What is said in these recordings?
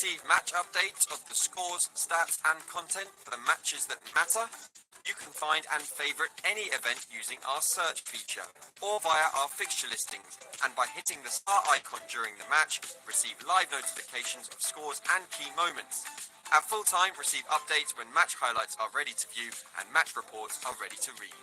receive match updates of the scores, stats, and content for the matches that matter. You can find and favorite any event using our search feature or via our fixture listings, and by hitting the star icon during the match, receive live notifications of scores and key moments. At full time, receive updates when match highlights are ready to view and match reports are ready to read.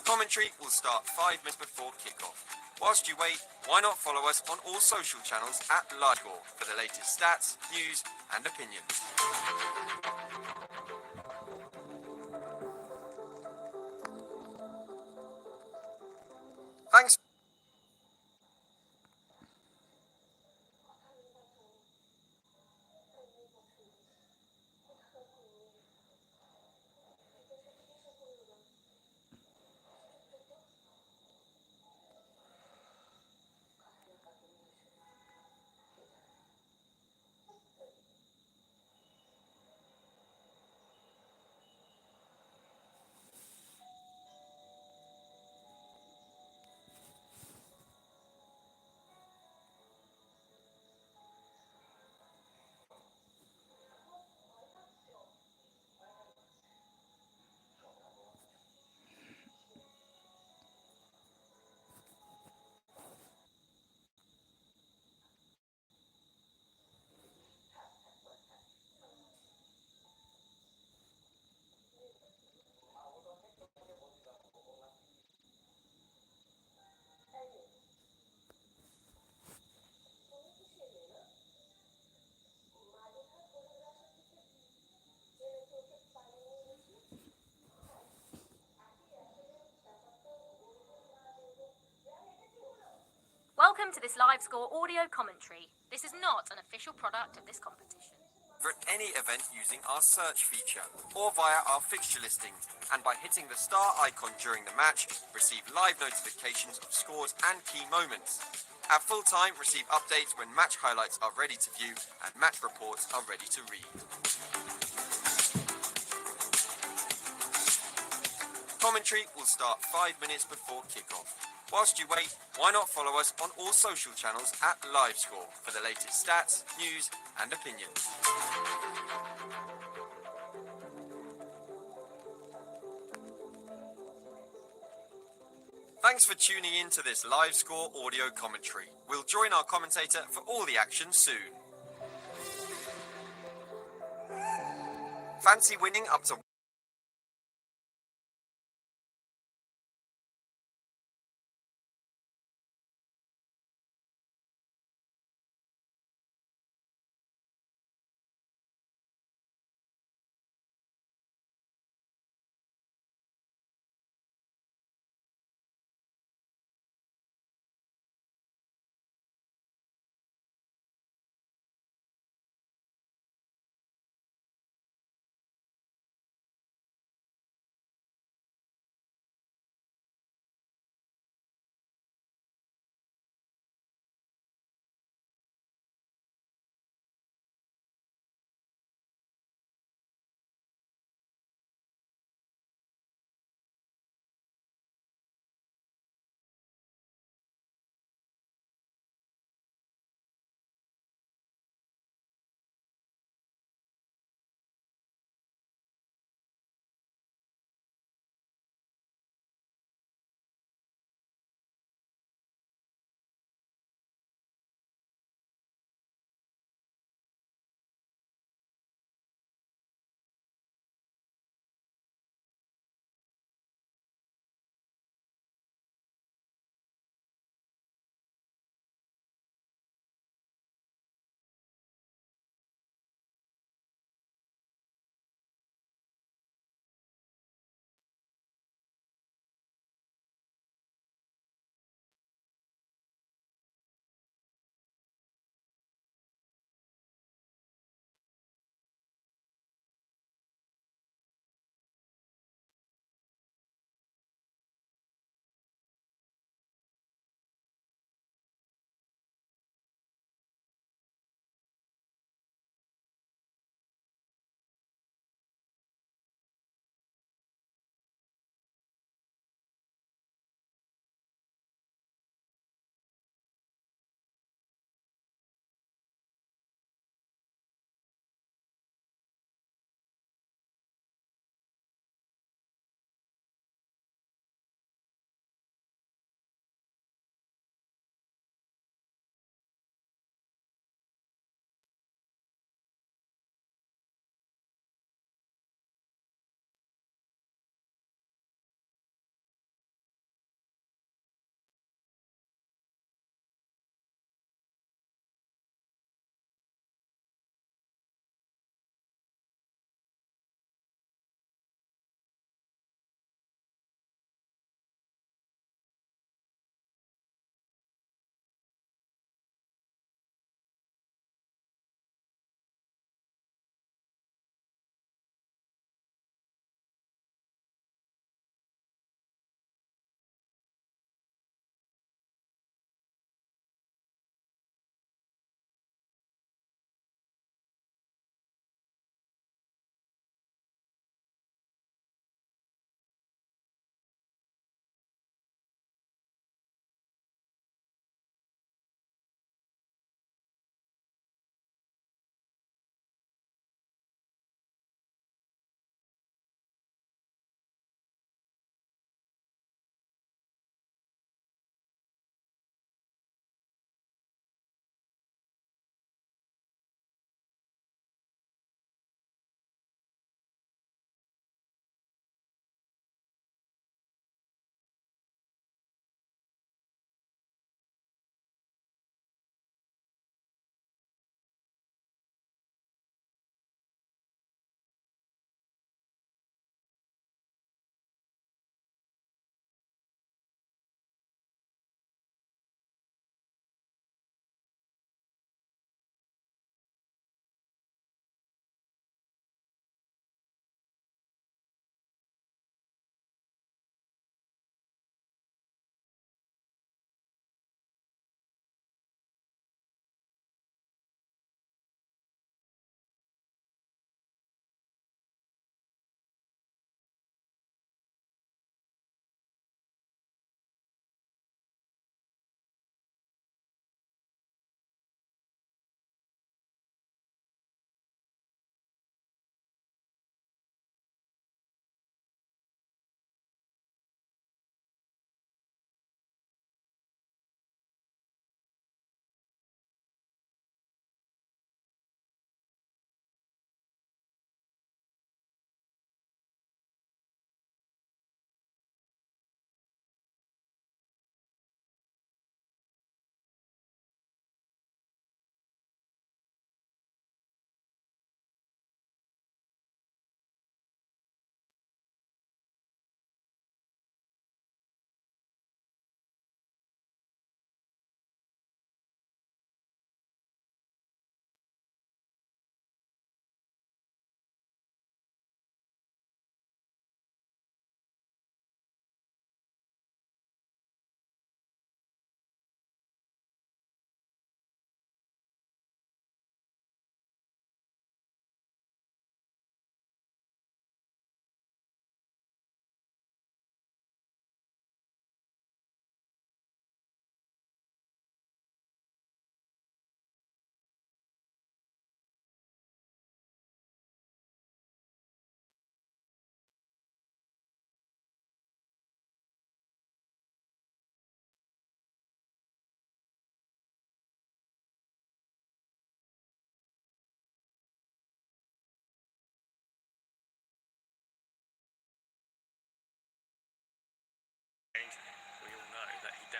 Commentary will start 5 minutes before kickoff. Whilst you wait, why not follow us on all social channels at LiveScore for the latest stats, news, and opinions. Thanks. Welcome to this LiveScore audio commentary. This is not an official product of this competition. For any event using our search feature or via our fixture listings, and by hitting the star icon during the match, receive live notifications of scores and key moments. At full time, receive updates when match highlights are ready to view and match reports are ready to read. Commentary will start 5 minutes before kickoff. Whilst you wait, why not follow us on all social channels at LiveScore for the latest stats, news, and opinions. Thanks for tuning in to this LiveScore audio commentary. We'll join our commentator for all the action soon. Fancy winning up to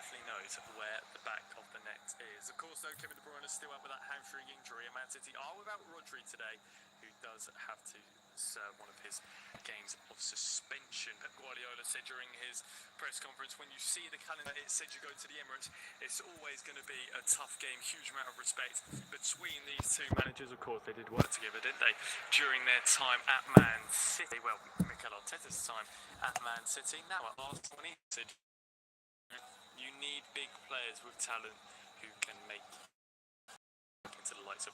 definitely knows where the back of the net is. Of course, though, Kevin De Bruyne is still out with that hamstring injury, and Man City are without Rodri today, who does have to serve one of his games of suspension. Pep Guardiola said during his press conference, when you see the calendar, it said you go to the Emirates, it's always going to be a tough game, huge amount of respect between these two managers. Of course, they did work together, didn't they, during their time at Man City? Well, Mikel Arteta's time at Man City. Now at Arsenal, he said, you need big players with talent who can make it to the likes of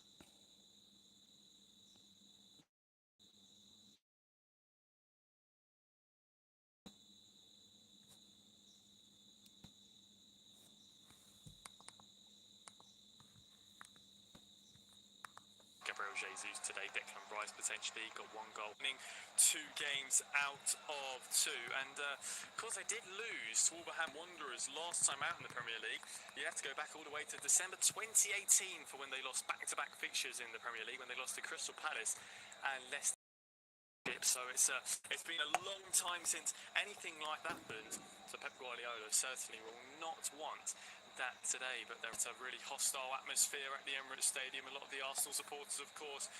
Gabriel Jesus today. Declan Rice potentially got 1 goal, winning 2 games out of 2. And of course, they did lose to Wolverhampton Wanderers last time out in the Premier League. You have to go back all the way to December 2018 for when they lost back-to-back fixtures in the Premier League, when they lost to Crystal Palace and Leicester. So it's been a long time since anything like that happened. So Pep Guardiola certainly will not want that today, but there's a really hostile atmosphere at the Emirates Stadium. A lot of the Arsenal supporters, of course,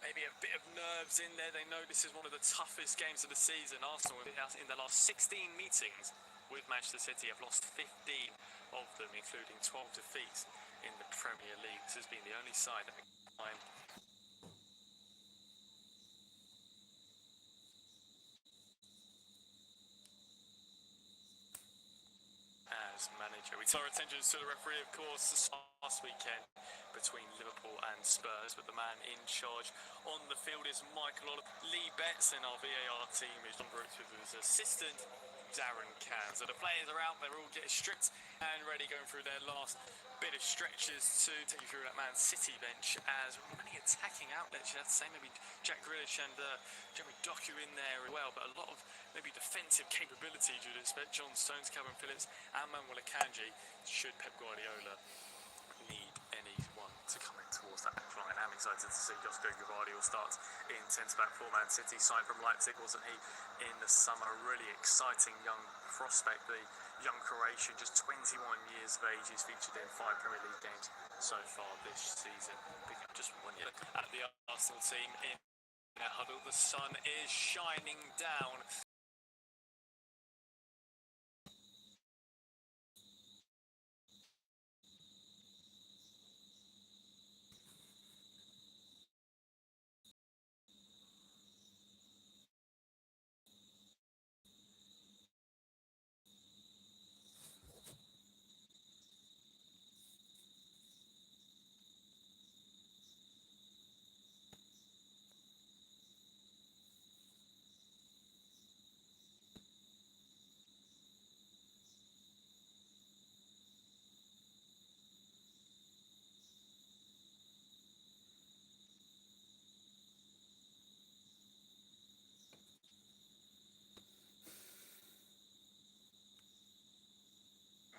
maybe a bit of nerves in there. They know this is one of the toughest games of the season. Arsenal, in the last 16 meetings with Manchester City, have lost 15 of them, including 12 defeats in the Premier League. This has been the only side that time as manager. We turn our attention to the referee, of course, this last weekend between Liverpool and Spurs, but the man in charge on the field is Michael Oliver. Lee Betts, and our VAR team is John Brooks with his assistant Darren Can. So the players are out, they're all getting stripped and ready, going through their last bit of stretches to take you through that Man City bench, as many attacking outlets, you have to say. Maybe Jack Grealish and Jeremy Doku in there as well, but a lot of maybe defensive capability, you'd expect. John Stones, Calvin Phillips and Manuel Akanji, should Pep Guardiola need anyone to come in towards that back line. I'm excited to see Josko Gvardiol start in centre-back for Man City. Signed from Leipzig, wasn't he, in the summer? A really exciting young prospect, the young Croatian, just 21 years of age. He's featured in 5 Premier League games so far this season, picking up just 1 year. At the Arsenal team in that huddle, the sun is shining down.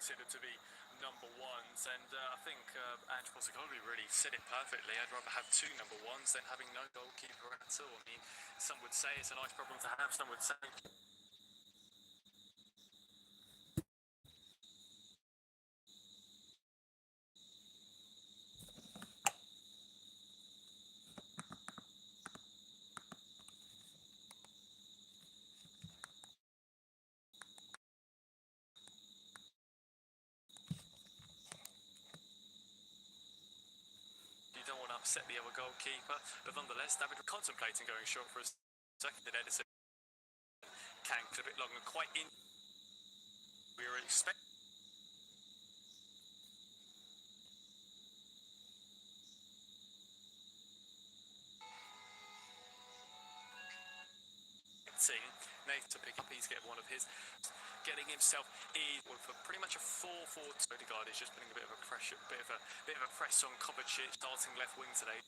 Considered to be number ones, and I think Ange Postecoglou really said it perfectly. I'd rather have 2 number ones than having no goalkeeper at all. I mean, some would say it's a nice problem to have, some would say you don't want to upset the other goalkeeper, but nonetheless, David contemplating going short for a second. Edison can clip it long and quite in. We were expecting Nathan to pick up. He's getting one of his, getting himself in with pretty much a 4-4. Odegaard is just putting a bit of a pressure, bit of a press on Kovacic, starting left wing today.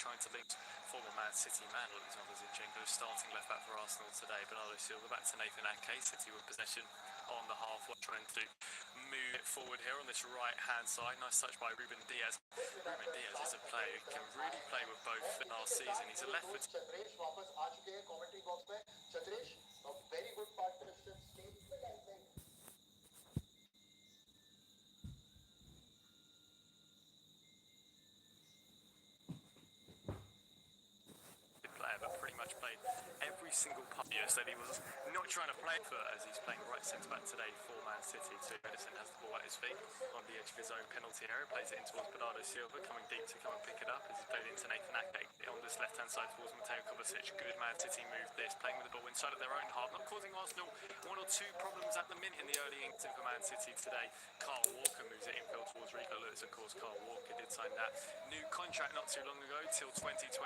Trying to link former Man City man Alexander Zinchenko, starting left back for Arsenal today. Bernardo Silva back to Nathan Ake. City with possession on the halfway, trying to move it forward here on this right-hand side. Nice touch by Ruben Diaz. Ruben Diaz is a player who can really play with both last season. He's a left foot. चतरेश वापस आ चुके हैं commentary box में. चतरेश, a very good partnership statement, I think. Player, but pretty much played every single part. Yes, that he was not trying to play for as he's playing right centre back today for Man City. So Edison has the ball at his feet on the edge of his own penalty area, plays it in towards Bernardo Silva, coming deep to come and pick it up as he's played into Nathan Ake on this left-hand side towards Mateo Kovacic. Good Man City move this, playing with the ball inside of their own half, not causing Arsenal one or two problems at the minute in the early innings for Man City today. Carl Walker moves it infield towards Rico Lewis. Of course, Carl Walker did sign that new contract not too long ago, till 2026.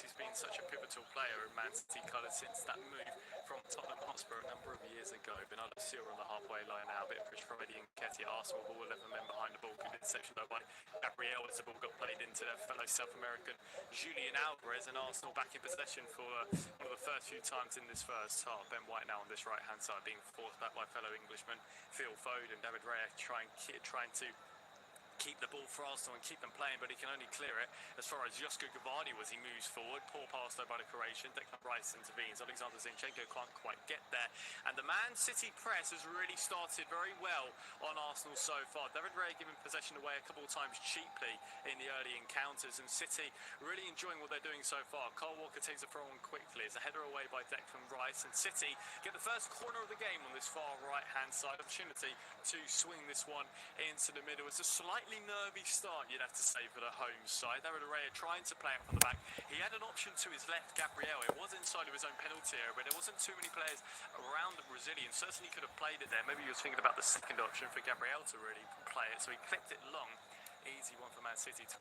He's been such a pivotal player in Man City colours since that move from Tottenham Hotspur a number of years ago. Bernardo Silva on the halfway line now, a bit of push from Eddie Nketiah. Arsenal ball 11 men behind the ball. Good interception though by Gabriel as the ball got played into their fellow South American Julian Alvarez, and Arsenal back in possession for one of the first few times in this first half. Ben White now on this right hand side being forced back by fellow Englishman Phil Foden. David Raya trying to keep the ball for Arsenal and keep them playing, but he can only clear it as far as Josko Gvardiol as he moves forward. Poor pass though by the Croatian. Declan Rice intervenes. Alexander Zinchenko can't quite get there, and the Man City press has really started very well on Arsenal so far. David Raya giving possession away a couple of times cheaply in the early encounters, and City really enjoying what they're doing so far. Kyle Walker takes a throw on quickly. It's a header away by Declan Rice, and City get the first corner of the game on this far right hand side. Opportunity to swing this one into the middle. It's a slightly nervy start, you'd have to say, for the home side. David Raya trying to play it from the back. He had an option to his left, Gabriel. It was inside of his own penalty area, but there wasn't too many players around the Brazilian. Certainly could have played it there. Maybe he was thinking about the second option for Gabriel to really play it, so he clipped it long. Easy one for Man City to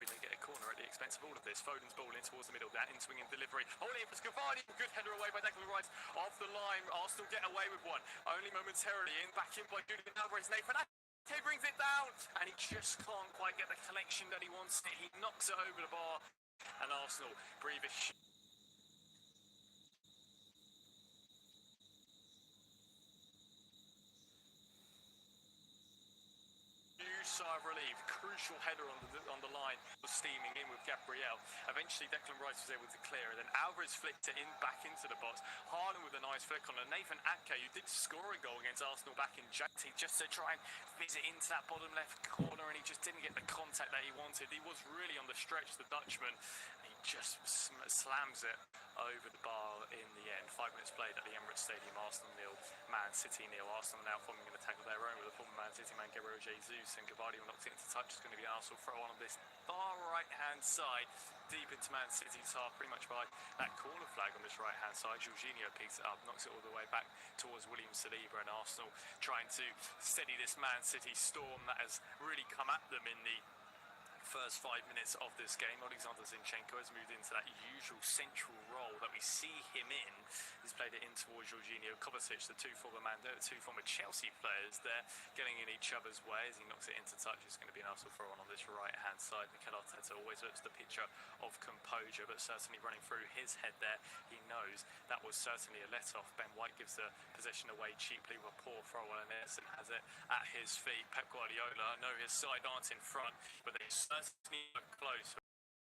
really get a corner at the expense of all of this. Foden's ball in towards the middle, that in-swinging delivery. Holding it for Gvardiol. Good header away by Declan Rice off the line. Arsenal get away with one. Only momentarily back in by Julian Alvarez. Nathan Ake brings it down, and he just can't quite get the collection that he wants. He knocks it over the bar, and Arsenal breathe a sigh of relief. Crucial header on the line was steaming in with Gabriel. Eventually Declan Rice was able to clear it, and Alvarez flicked it in back into the box. Haaland with a nice flick on, and Nathan Ake, who did score a goal against Arsenal back in January, just to try and visit into that bottom left corner, and he just didn't get the contact that he wanted. He was really on the stretch, the Dutchman. He just slams it over the bar in the end. 5 minutes played at the Emirates Stadium. Arsenal 0, Man City 0. Arsenal now forming an attack of their own with a former Man City man, Gabriel Jesus, and Gvardiol knocks it into touch. It's going to be an Arsenal throw on this far right hand side, deep into Man City's half, pretty much by that corner flag on this right hand side. Jorginho picks it up, knocks it all the way back towards William Saliba, and Arsenal trying to steady this Man City storm that has really come at them in the first 5 minutes of this game. Alexander Zinchenko has moved into that usual central role that we see him in. He's played it in towards Jorginho. Kovacic, the two former Chelsea players there, getting in each other's way as he knocks it into touch. It's going to be an Arsenal throw on this right hand side. Mikel Arteta always looks the picture of composure, but certainly running through his head there, he knows that was certainly a let-off. Ben White gives the possession away cheaply with a poor throw on, and Edison has it at his feet. Pep Guardiola, I know his side aren't in front, but they certainly look close.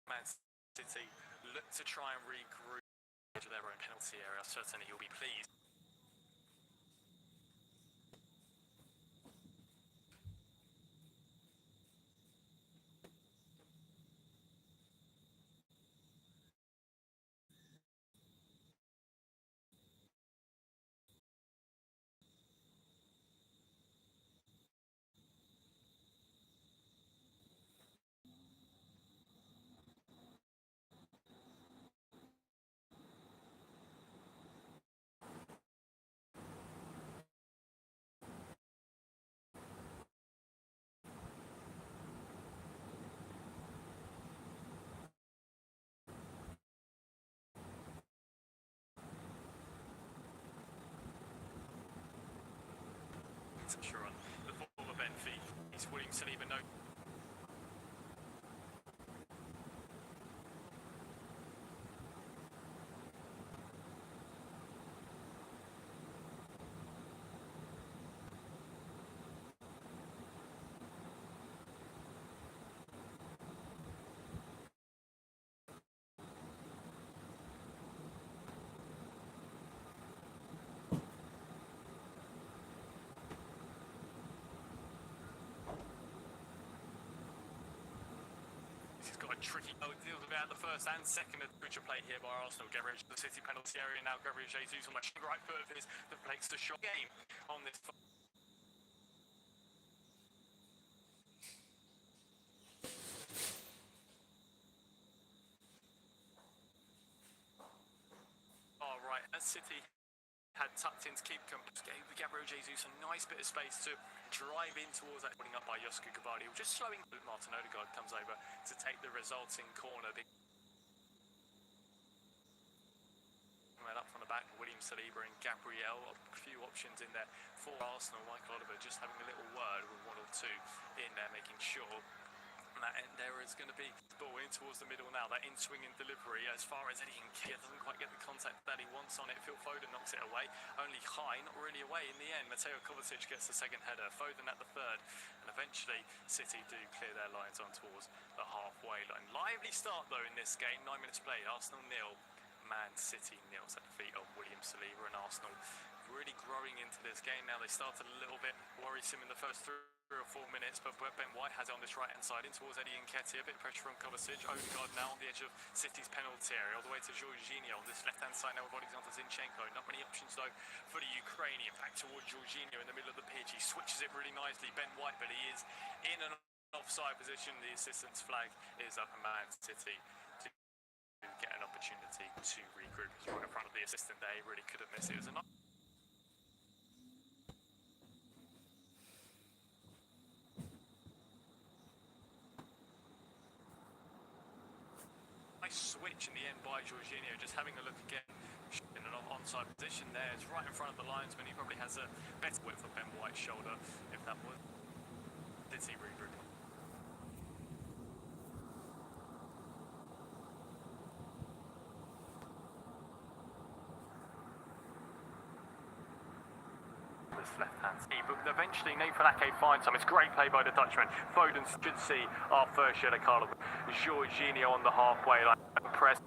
Man City look to try and regroup to their own penalty area. Certainly he'll be pleased. Sure, on the former Benfica, he's William Saliba. No. a tricky deal about the first and second advantage play here by Arsenal. Gabriel the City penalty area now. Gabriel Jesus on the right foot of his that makes the shot game on this. All right, as City had tucked in to keep gave Gabriel Jesus a nice bit of space to drive in towards that, putting up by Josko Gvardiol, just slowing. Martin Odegaard comes over to take the resulting corner. Up from the back, William Saliba and Gabriel, a few options in there for Arsenal. Michael Oliver just having a little word with one or two in there, making sure that end there is going to be ball in towards the middle now. That in swinging delivery as far as Eddie Nketiah doesn't quite get the contact that he wants on it. Phil Foden knocks it away. Only high, not really away in the end. Mateo Kovacic gets the second header. Foden at the third. And eventually City do clear their lines on towards the halfway line. Lively start though in this game. 9 minutes played. Arsenal 0. Man City nils at the feet of William Saliba, and Arsenal really growing into this game now. They started a little bit worrisome in the first 3 or 4 minutes, but Ben White has it on this right hand side in towards Eddie Nketiah. A bit of pressure from Kovacic. Odegaard now on the edge of City's penalty area, all the way to Jorginho on this left hand side now with bodies onto Zinchenko. Not many options though for the Ukrainian. Back towards Jorginho in the middle of the pitch. He switches it really nicely. Ben White, but he is in an offside position. The assistant's flag is up, and Man City get an opportunity to regroup. It's right in front of the assistant there. He really couldn't miss it. It was a nice switch in the end by Jorginho. Just having a look again in an onside position there. It's right in front of the linesman. He probably has a better width of Ben White's shoulder if that was. Did he regroup? Left hand side, but eventually Nathan Ake finds some. It's great play by the Dutchman. Foden should see our first yellow card. Jorginho on the halfway line. Press.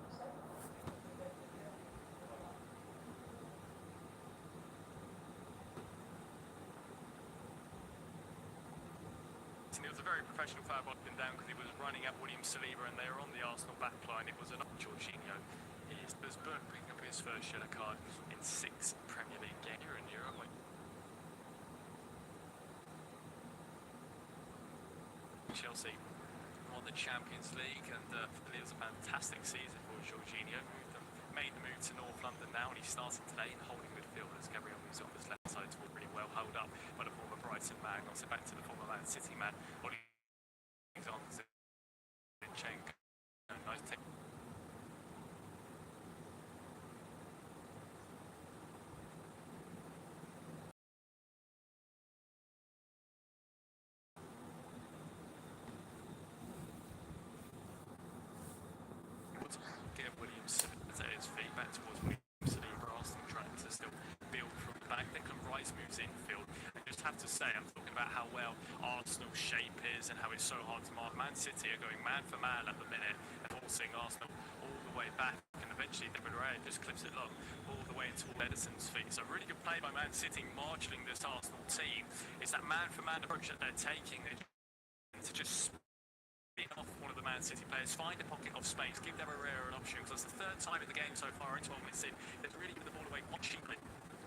It was a very professional foul by him down because he was running at William Saliba and they were on the Arsenal back line. It was an Jorginho. Is Burke picking up his first yellow card in 6 Premier League games here in Europe. Chelsea won the Champions League, and it was a fantastic season for Jorginho. Made the move to North London now, and he's starting today in holding midfield as Gabriel moves on this left side toward really well held up by the former Brighton man. Knocks it back to the former Man City man. He's on Zinchenko. Nice take. Get Williams at his feet back towards Williams. Saliba. Arsenal trying to still build from the back. Declan Rice moves infield. I just have to say, I'm talking about how well Arsenal's shape is and how it's so hard to mark. Man City are going man for man at the minute and forcing Arsenal all the way back, and eventually David Raya just clips it long all the way into Ederson's feet. So really good play by Man City marshalling this Arsenal team. It's that man for man approach that they're taking. They to just off one of the Man City players, find a pocket of space, give them a rare option, because that's the third time in the game so far in 12 minutes in. They've really given the ball away much cheaply.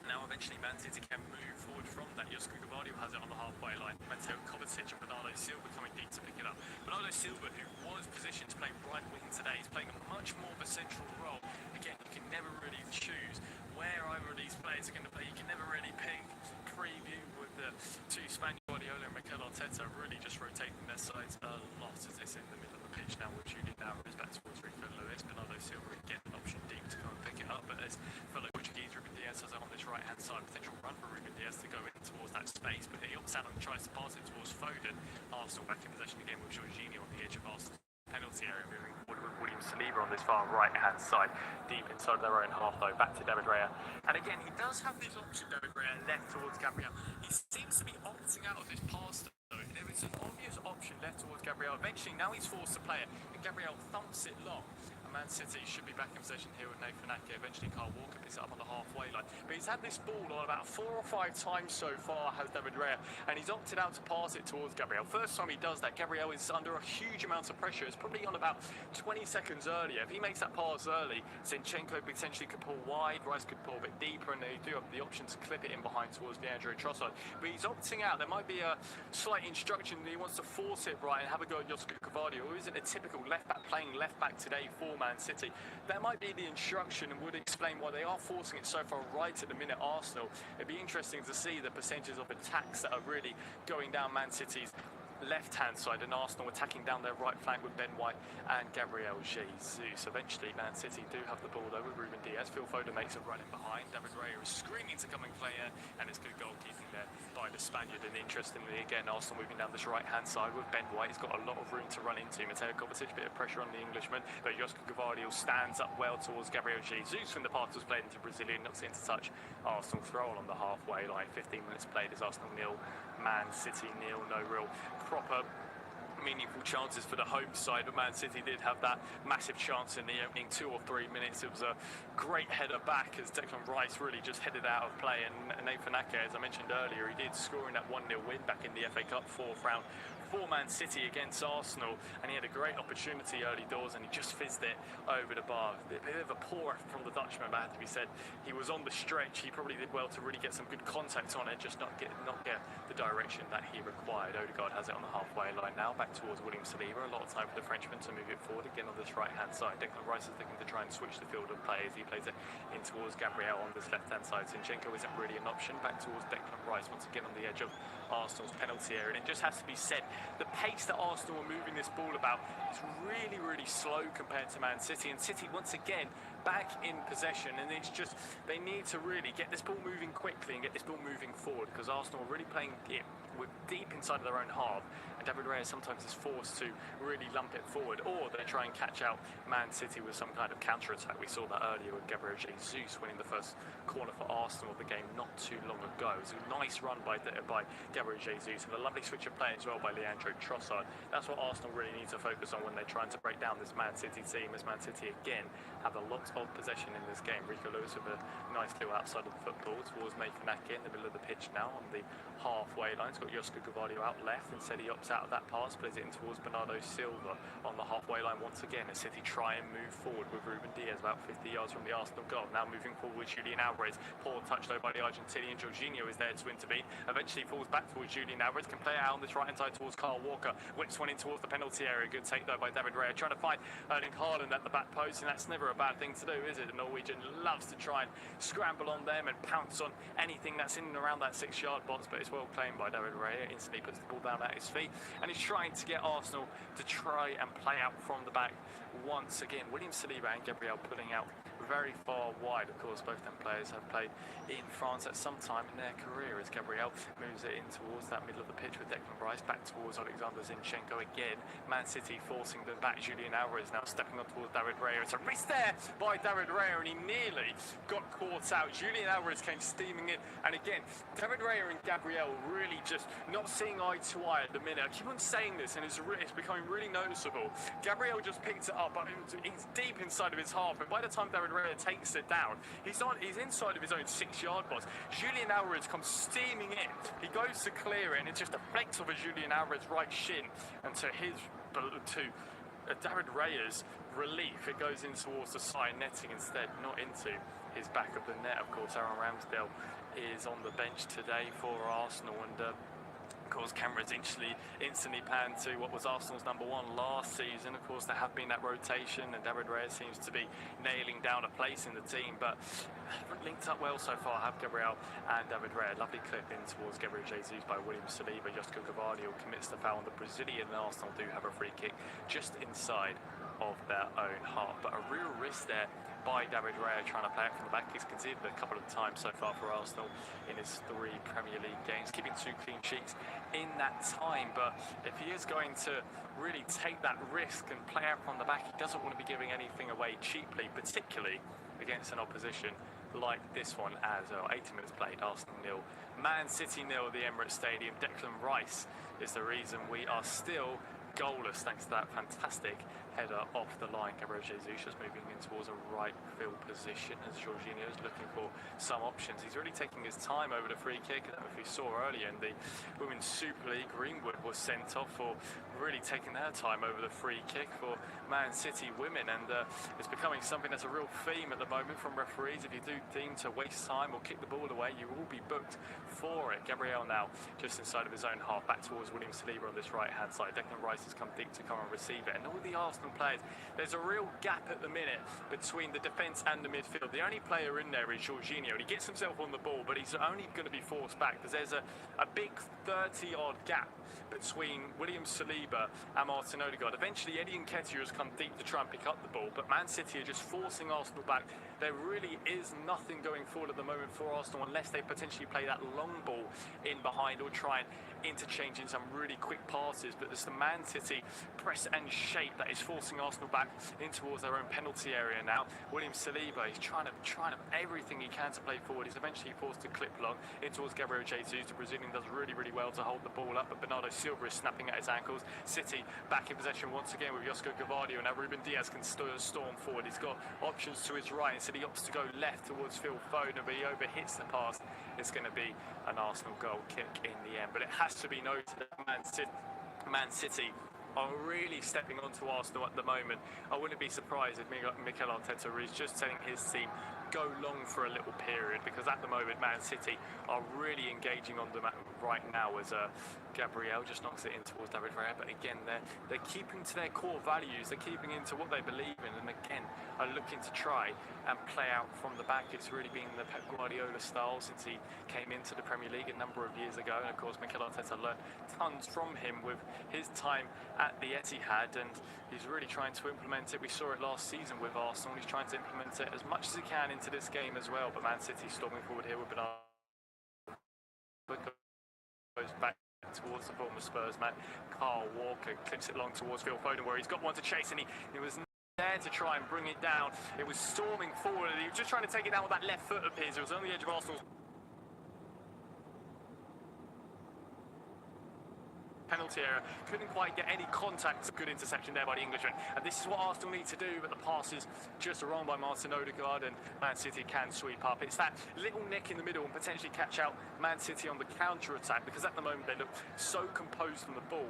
Now eventually Man City can move forward from that. Josko Gvardiol has it on the halfway line. Mateo Kovacic and Bernardo Silva coming deep to pick it up. Bernardo Silva, who was positioned to play right wing today, is playing a much more of a central role. Again, you can never really choose where either of these players are going to play. You can never really pick. Preview with the two Spaniards, Guardiola and Mikel Arteta, really just rotating their sides a lot as it's in the middle of the pitch now with Julian Alvarez back towards Rico Lewis. Bernardo Silva again an option deep to come and pick it up, but there's fellow Portuguese Ruben Dias has it on this right hand side. Potential run for Ruben Dias to go in towards that space, but he opts out and tries to pass it towards Foden. Arsenal back in possession again with Jorginho on the edge of Arsenal penalty area, moving forward with William Saliba on this far right hand side, deep inside their own half though. Back to David Raya, and again he does have this option, David Raya, left towards Gabriel. He seems to be opting out of this pass though. There is an obvious option left towards Gabriel. Eventually now he's forced to play it, and Gabriel thumps it long, and Man City should be back in possession here with Nathan Ake. Eventually Kyle Walker picks it up on the halfway line. But he's had this ball on about 4 or 5 times so far, has David Raya, and he's opted out to pass it towards Gabriel. First time he does that, Gabriel is under a huge amount of pressure. It's probably on about 20 seconds earlier. If he makes that pass early, Zinchenko potentially could pull wide, Rice could pull a bit deeper, and they do have the option to clip it in behind towards Leandro Trossard. But he's opting out. There might be a slight instruction that he wants to force it right and have a go at Josko Gvardiol, who isn't a typical left-back playing left-back today for Man City. That might be the instruction and would explain why they are forcing it so far right at the minute, Arsenal. It'd be interesting to see the percentages of attacks that are really going down Man City's left-hand side, and Arsenal attacking down their right flank with Ben White and Gabriel Jesus. Eventually, Man City do have the ball though with Ruben Diaz. Phil Foden makes a run in behind. David Raya is screaming to come and play in, and it's good goalkeeping there by the Spaniard. And interestingly, again, Arsenal moving down this right-hand side with Ben White. He's got a lot of room to run into. Mateo Kovacic, a bit of pressure on the Englishman, but Josko Gvardiol stands up well towards Gabriel Jesus when the pass was played into Brazilian, knocks it into touch. Arsenal throw on the halfway line. 15 minutes played as Arsenal 0, Man City 0. No real proper meaningful chances for the home side, but Man City did have that massive chance in the opening 2 or 3 minutes. It was a great header back as Declan Rice really just headed out of play, and Nathan Ake, as I mentioned earlier, he did score in that 1-0 win back in the FA Cup 4th round for Man City against Arsenal, and he had a great opportunity early doors and he just fizzed it over the bar. A bit of a poor effort from the Dutchman, but had to be said. He was on the stretch. He probably did well to really get some good contact on it, just not get the direction that he required. Odegaard has it on the halfway line now, back towards William Saliba. A lot of time for the Frenchman to move it forward again on this right-hand side. Declan Rice is looking to try and switch the field of play as he plays it in towards Gabriel on this left-hand side. Zinchenko isn't really an option. Back towards Declan Rice once again on the edge of Arsenal's penalty area. And it just has to be said, the pace that Arsenal are moving this ball about is really, really slow compared to Man City. And City, once again, back in possession, and it's just, they need to really get this ball moving quickly and get this ball moving forward, because Arsenal are really playing it deep inside of their own half, and David Raya sometimes is forced to really lump it forward, or they try and catch out Man City with some kind of counter-attack. We saw that earlier with Gabriel Jesus winning the first corner for Arsenal of the game not too long ago. It was a nice run by Gabriel Jesus, and a lovely switch of play as well by Leandro Trossard. That's what Arsenal really need to focus on when they're trying to break down this Man City team, as Man City again have a lot of possession in this game. Rico Lewis with a nice little outside of the football towards Nathan Ake in the middle of the pitch now on the halfway line. He's got Josko Gvardiol out left, instead he opts out of that pass, plays it in towards Bernardo Silva on the halfway line once again as City try and move forward with Ruben Diaz about 50 yards from the Arsenal goal. Now moving forward with Julian Alvarez. Poor touch though by the Argentinian. Jorginho is there to intervene. Eventually falls back towards Julian Alvarez. Can play it out on this right hand side towards Kyle Walker. Whips one in towards the penalty area. Good take though by David Raya. Trying to find Erling Haaland at the back post, and that's never a bad thing to do, is it? The Norwegian loves to try and scramble on them and pounce on anything that's in and around that 6-yard box, but it's well claimed by David Raya. Instantly puts the ball down at his feet, and he's trying to get Arsenal to try and play out from the back once again. William Saliba and Gabriel pulling out very far wide. Of course, both them players have played in France at some time in their career, as Gabriel moves it in towards that middle of the pitch with Declan Rice, back towards Alexander Zinchenko again. Man City forcing them back. Julian Alvarez now stepping on towards David Raya. It's a wrist there by David Raya, and he nearly got caught out. Julian Alvarez came steaming in, and again, David Raya and Gabriel really just not seeing eye to eye at the minute. I keep on saying this, and it's becoming really noticeable. Gabriel just picked it up, but he's deep inside of his half, and by the time David Raya takes it down, he's inside of his own 6-yard box. Julian Alvarez comes steaming in. He goes to clear it, and it just deflects off of Julian Alvarez's right shin, and to David Raya's relief, it goes in towards the side netting instead, not into his back of the net. Of course, Aaron Ramsdale is on the bench today for Arsenal, and of course, cameras instantly panned to what was Arsenal's number 1 last season. Of course, there have been that rotation, and David Raya seems to be nailing down a place in the team, but linked up well so far have Gabriel and David Raya. Lovely clip in towards Gabriel Jesus by William Saliba. Josko Gvardiol commits the foul on the Brazilian, and Arsenal do have a free kick just inside of their own half, but a real risk there by David Raya trying to play it from the back. He's conceded a couple of times so far for Arsenal in his 3 Premier League games, keeping 2 clean sheets in that time. But if he is going to really take that risk and play out from the back, he doesn't want to be giving anything away cheaply, particularly against an opposition like this one. As 80 minutes played, Arsenal 0, Man City 0 at the Emirates Stadium. Declan Rice is the reason we are still goalless, thanks to that fantastic header off the line. Gabriel Jesus just moving in towards a right field position as Jorginho is looking for some options. He's really taking his time over the free kick. I don't know if we saw earlier in the Women's Super League, Greenwood was sent off for really taking their time over the free kick for Man City women, and it's becoming something that's a real theme at the moment from referees. If you do deem to waste time or kick the ball away, you will be booked for it. Gabriel now just inside of his own half, back towards William Saliba on this right hand side. Declan Rice has come deep to come and receive it, and all the Arsenal players, there's a real gap at the minute between the defence and the midfield. The only player in there is Jorginho, and he gets himself on the ball, but he's only going to be forced back because there's a big 30-odd gap between William Saliba and Martin Odegaard. Eventually, Eddie Nketiah has come deep to try and pick up the ball, but Man City are just forcing Arsenal back. There really is nothing going forward at the moment for Arsenal unless they potentially play that long ball in behind or try and interchange in some really quick passes. But there's the Man City press and shape that is forcing Arsenal back in towards their own penalty area now. William Saliba, he's trying everything he can to play forward. He's eventually forced to clip long in towards Gabriel Jesus. The Brazilian does really, really well to hold the ball up, but Bernardo Silva is snapping at his ankles. City back in possession once again with Josko Gvardiol. Now Ruben Diaz can storm forward. He's got options to his right, instead he opts to go left towards Phil Foden, but he overhits the pass. It's going to be an Arsenal goal kick in the end, but it has to be noted that Man City are really stepping onto Arsenal at the moment. I wouldn't be surprised if Mikel Arteta is just telling his team go long for a little period, because at the moment Man City are really engaging on them right now as Gabriel just knocks it in towards David Raya. But again, they're keeping to their core values, they're keeping into what they believe in, and again are looking to try and play out from the back. It's really been the Pep Guardiola style since he came into the Premier League a number of years ago, and of course Mikel Arteta learned tons from him with his time at the Etihad, and he's really trying to implement it. We saw it last season with Arsenal. He's trying to implement it as much as he can into this game as well. But Man City storming forward here with Bernardo goes back towards the former Spurs man. Carl Walker clips it long towards Phil Foden, where he's got one to chase, and he was there to try and bring it down. It was storming forward, and he was just trying to take it down with that left foot of his. It was on the edge of Arsenal's penalty area, couldn't quite get any contact. Good interception there by the Englishman, and this is what Arsenal need to do, but the pass is just wrong by Martin Odegaard, and Man City can sweep up. It's that little nick in the middle and potentially catch out Man City on the counter-attack, because at the moment they look so composed on the ball,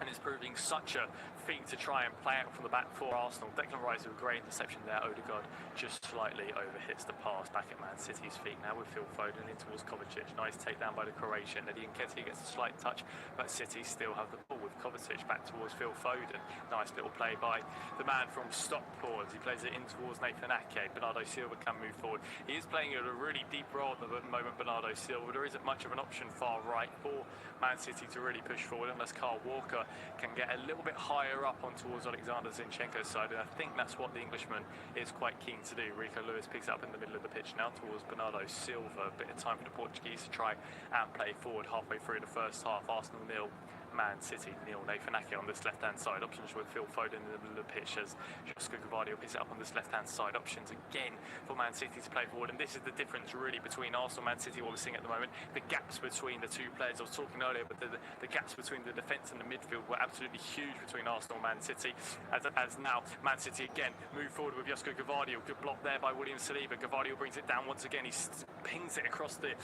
and it's proving such a feat to try and play out from the back for Arsenal. Declan Rice with a great interception there. Odegaard just slightly overhits the pass back at Man City's feet now with Phil Foden in towards Kovacic. Nice takedown by the Croatian. Eddie Nketiah gets a slight touch, but City still have the ball with Kovacic back towards Phil Foden. Nice little play by the man from Stockport. He plays it in towards Nathan Ake. Bernardo Silva can move forward. He is playing at a really deep role at the moment, Bernardo Silva. There isn't much of an option far right for Man City to really push forward unless Carl Walker can get a little bit higher up on towards Alexander Zinchenko's side, and I think that's what the Englishman is quite keen to do. Rico Lewis picks up in the middle of the pitch now towards Bernardo Silva. A bit of time for the Portuguese to try and play forward halfway through the first half. Arsenal 0, Man City 0. Nathan Ake on this left-hand side. Options with Phil Foden in the middle of the pitch as Josko Gvardiol picks it up on this left-hand side. Options again for Man City to play forward, and this is the difference really between Arsenal and Man City, what we're seeing at the moment. The gaps between the two players, I was talking earlier, but the gaps between the defence and the midfield were absolutely huge between Arsenal and Man City, as now Man City again move forward with Josko Gvardiol. Good block there by William Saliba. Gvardiol brings it down once again. He pings it across the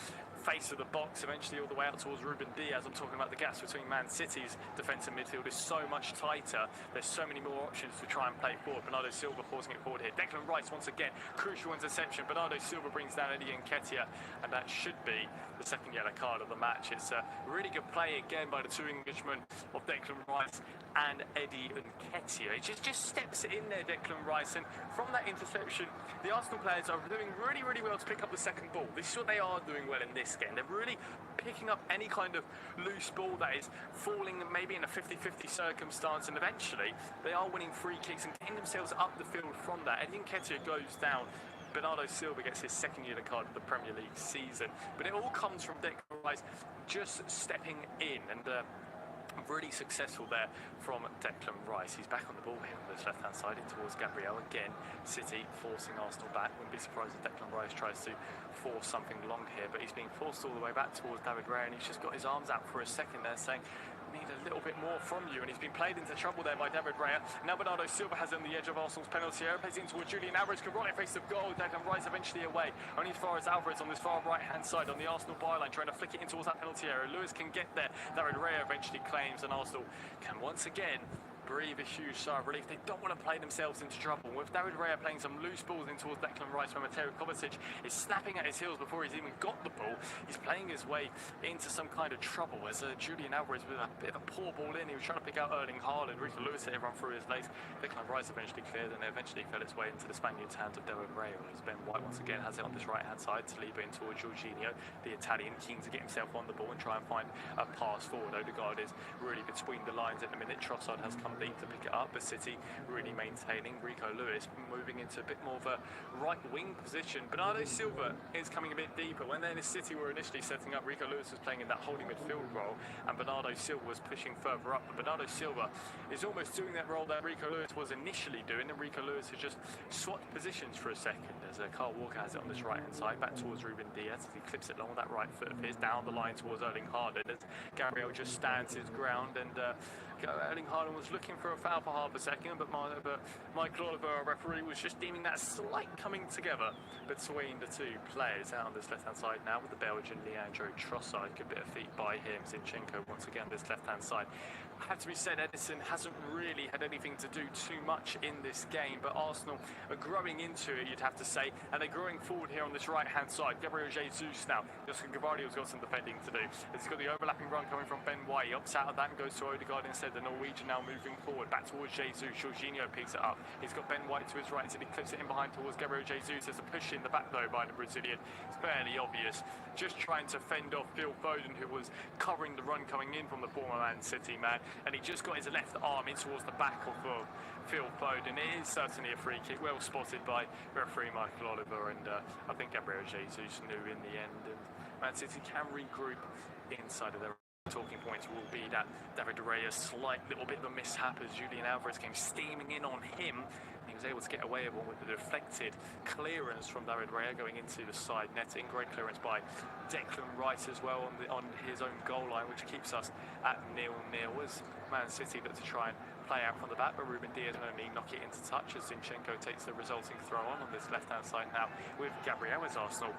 face of the box, eventually all the way out towards Ruben Diaz. I'm talking about the gaps between Man City's defence and midfield is so much tighter. There's so many more options to try and play forward. Bernardo Silva forcing it forward here. Declan Rice once again, crucial interception. Bernardo Silva brings down Eddie Nketiah, and that should be the second yellow card of the match. It's a really good play again by the two Englishmen of Declan Rice and Eddie Nketiah. He just steps in there, Declan Rice, and from that interception, the Arsenal players are doing really, really well to pick up the second ball. This is what they are doing well in this game. They're really picking up any kind of loose ball that is falling maybe in a 50-50 circumstance, and eventually they are winning free kicks and getting themselves up the field from that. Eddie Nketiah goes down. Bernardo Silva gets his second yellow card of the Premier League season, but it all comes from Declan Rice just stepping in, and really successful there from Declan Rice. He's back on the ball here on this left-hand side in towards Gabriel. Again, City forcing Arsenal back. Wouldn't be surprised if Declan Rice tries to force something long here, but he's being forced all the way back towards David Raya, and he's just got his arms out for a second there saying, need a little bit more from you, and he's been played into trouble there by David Raya. Now Bernardo Silva has on the edge of Arsenal's penalty area, plays into Julian Alvarez, can right face of goal, Declan Rice eventually away. Only as far as Alvarez on this far right-hand side on the Arsenal byline, trying to flick it in towards that penalty area. Lewis can get there, David Raya eventually claims, and Arsenal can once again breathe a huge sigh of relief. They don't want to play themselves into trouble. With David Raya playing some loose balls in towards Declan Rice, where Mateo Kovacic is snapping at his heels before he's even got the ball, he's playing his way into some kind of trouble as Julian Alvarez with a bit of a poor ball in. He was trying to pick out Erling Haaland. Rico Lewis hit it run through his legs. Declan Rice eventually cleared, and it eventually fell its way into the Spaniard's hands of David Raya, as Ben White once again has it on this right-hand side. Saliba in towards Jorginho, the Italian, keen to get himself on the ball and try and find a pass forward. Odegaard is really between the lines at the minute. Trossard has come deep to pick it up, but City really maintaining. Rico Lewis moving into a bit more of a right wing position. Bernardo Silva is coming a bit deeper. When then City were initially setting up, Rico Lewis was playing in that holding midfield role, and Bernardo Silva was pushing further up. But Bernardo Silva is almost doing that role that Rico Lewis was initially doing, and Rico Lewis has just swapped positions for a second as Carl Walker has it on this right hand side, back towards Ruben Diaz as he clips it along with that right foot of his, down the line towards Erling Haaland as Gabriel just stands his ground, and Erling Haaland was looking for a foul for half a second, but Michael Oliver, our referee, was just deeming that slight coming together between the two players. Out on this left-hand side now with the Belgian Leandro Trossard. Good bit of feet by him. Zinchenko once again this left-hand side. Had to be said, Edison hasn't really had anything to do too much in this game, but Arsenal are growing into it, you'd have to say, and they're growing forward here on this right-hand side. Gabriel Jesus now. Joskin Gavardio's got some defending to do. He's got the overlapping run coming from Ben White. He opts out of that and goes to Odegaard instead. The Norwegian now moving forward, back towards Jesus. Jorginho picks it up. He's got Ben White to his right, so he clips it in behind towards Gabriel Jesus. There's a push in the back, though, by the Brazilian. It's fairly obvious. Just trying to fend off Phil Foden, who was covering the run coming in from the former Man City man, and he just got his left arm in towards the back of Phil Foden. It is certainly a free kick, well spotted by referee Michael Oliver, and I think Gabriel Jesus knew in the end, and Man City can regroup inside of their talking points will be that David Raya's slight little bit of a mishap as Julian Alvarez came steaming in on him. He was able to get away with the deflected clearance from David Raya going into the side netting. Great clearance by Declan Rice as well on his own goal line, which keeps us at 0-0 as Man City look to try and play out from the back, but Ruben Diaz can only knock it into touch as Zinchenko takes the resulting throw on this left-hand side now with Gabriel as Arsenal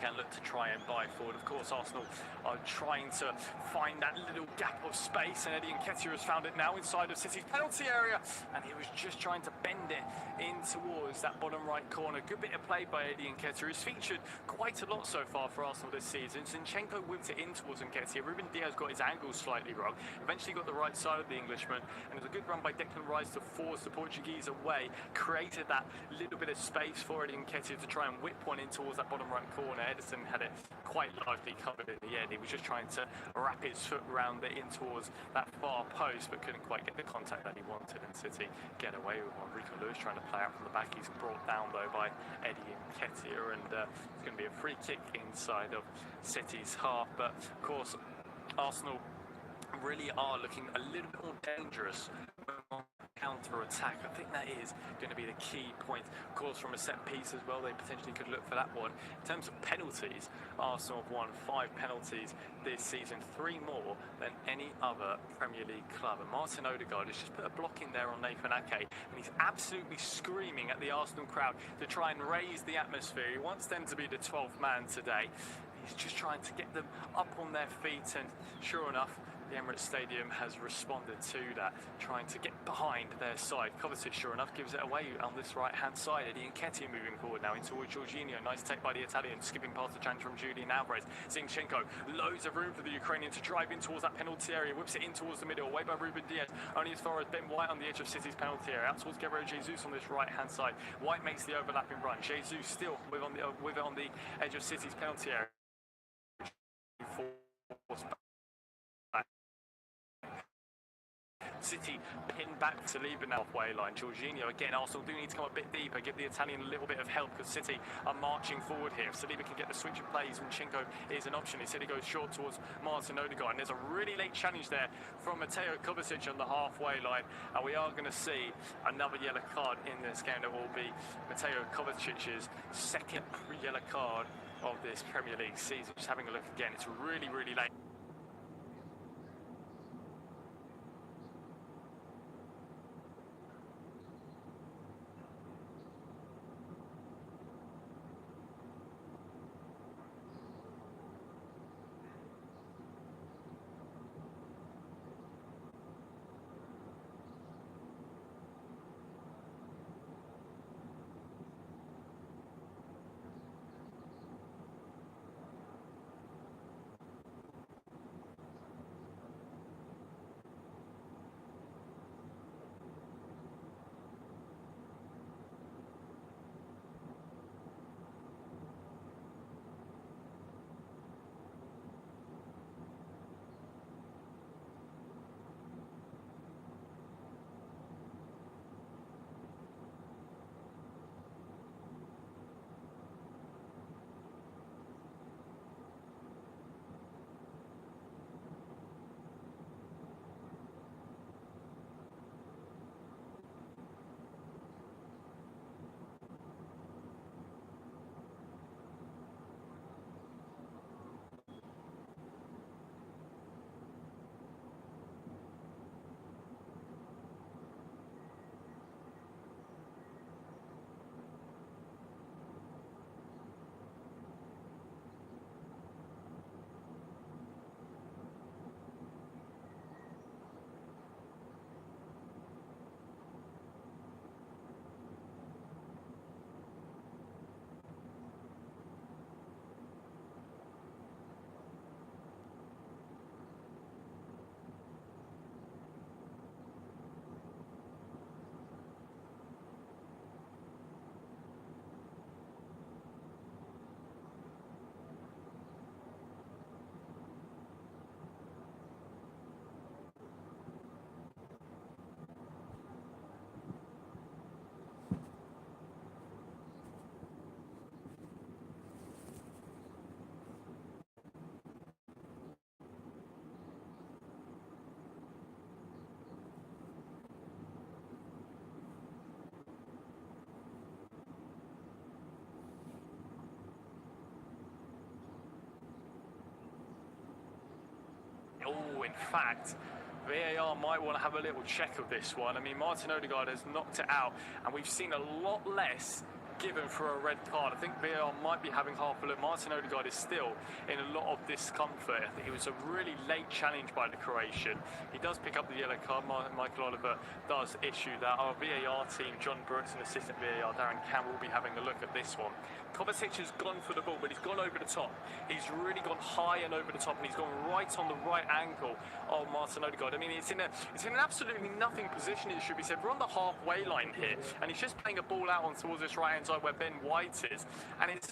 can look to try and buy forward. Of course, Arsenal are trying to find that little gap of space, and Eddie Nketiah has found it now inside of City's penalty area, and he was just trying to bend it in towards that bottom right corner. Good bit of play by Eddie Nketiah, who's featured quite a lot so far for Arsenal this season. Zinchenko whipped it in towards Nketiah. Ruben Diaz got his angle slightly wrong, eventually got the right side of the Englishman, and it was a good run by Declan Rice to force the Portuguese away, created that little bit of space for Eddie Nketiah to try and whip one in towards that bottom right corner. Edison had it quite lightly covered in the end. He was just trying to wrap his foot around it in towards that far post, but couldn't quite get the contact that he wanted, and City get away with one. Rico Lewis trying to play out from the back. He's brought down though by Eddie Nketiah, and it's going to be a free kick inside of City's half. But of course, Arsenal really are looking a little bit more dangerous on counter-attack. I think that is going to be the key point. Of course, from a set piece as well, they potentially could look for that one. In terms of penalties, Arsenal have won 5 penalties this season, 3 more than any other Premier League club. And Martin Odegaard has just put a block in there on Nathan Ake, and he's absolutely screaming at the Arsenal crowd to try and raise the atmosphere. He wants them to be the 12th man today. He's just trying to get them up on their feet, and sure enough, the Emirates Stadium has responded to that, trying to get behind their side. Kovacic, sure enough, gives it away on this right-hand side. Eddie Nketiah moving forward now in towards Jorginho. Nice take by the Italian, skipping past the challenge from Julian Alvarez. Zinchenko, loads of room for the Ukrainian to drive in towards that penalty area. Whips it in towards the middle, away by Ruben Diaz. Only as far as Ben White on the edge of City's penalty area. Out towards Gabriel Jesus on this right-hand side. White makes the overlapping run. Jesus still with it on the edge of City's penalty area. City pinned back to Saliba now halfway line. Jorginho again. Arsenal do need to come a bit deeper, give the Italian a little bit of help because City are marching forward here. If Saliba can get the switch of plays, Zinchenko is an option. Instead he goes short towards Martin Odegaard, and there's a really late challenge there from Mateo Kovacic on the halfway line, and we are going to see another yellow card in this game. That will be Mateo Kovacic's second yellow card of this Premier League season. Just having a look again, it's really late. Oh, in fact, VAR might want to have a little check of this one. I mean, Martin Odegaard has knocked it out, and we've seen a lot less given for a red card. I think VAR might be having half a look. Martin Odegaard is still in a lot of discomfort. I think it was a really late challenge by the Croatian. He does pick up the yellow card. Michael Oliver does issue that. Our VAR team, John Brooks and assistant VAR Darren Cam, will be having a look at this one. Kovacic has gone for the ball, but he's gone over the top. He's really gone high and over the top, and he's gone right on the right ankle of Martin Odegaard. I mean, it's in an absolutely nothing position, it should be said. We're on the halfway line here, and he's just playing a ball out on towards this right-hand side where Ben White is, and it's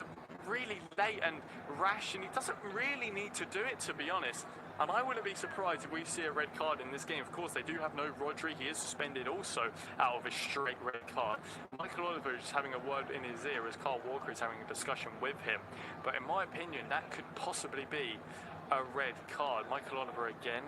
really late and rash, and he doesn't really need to do it, to be honest. And I wouldn't be surprised if we see a red card in this game. Of course, they do have no Rodri. He is suspended also out of a straight red card. Michael Oliver is having a word in his ear as Carl Walker is having a discussion with him. But in my opinion, that could possibly be a red card. Michael Oliver again,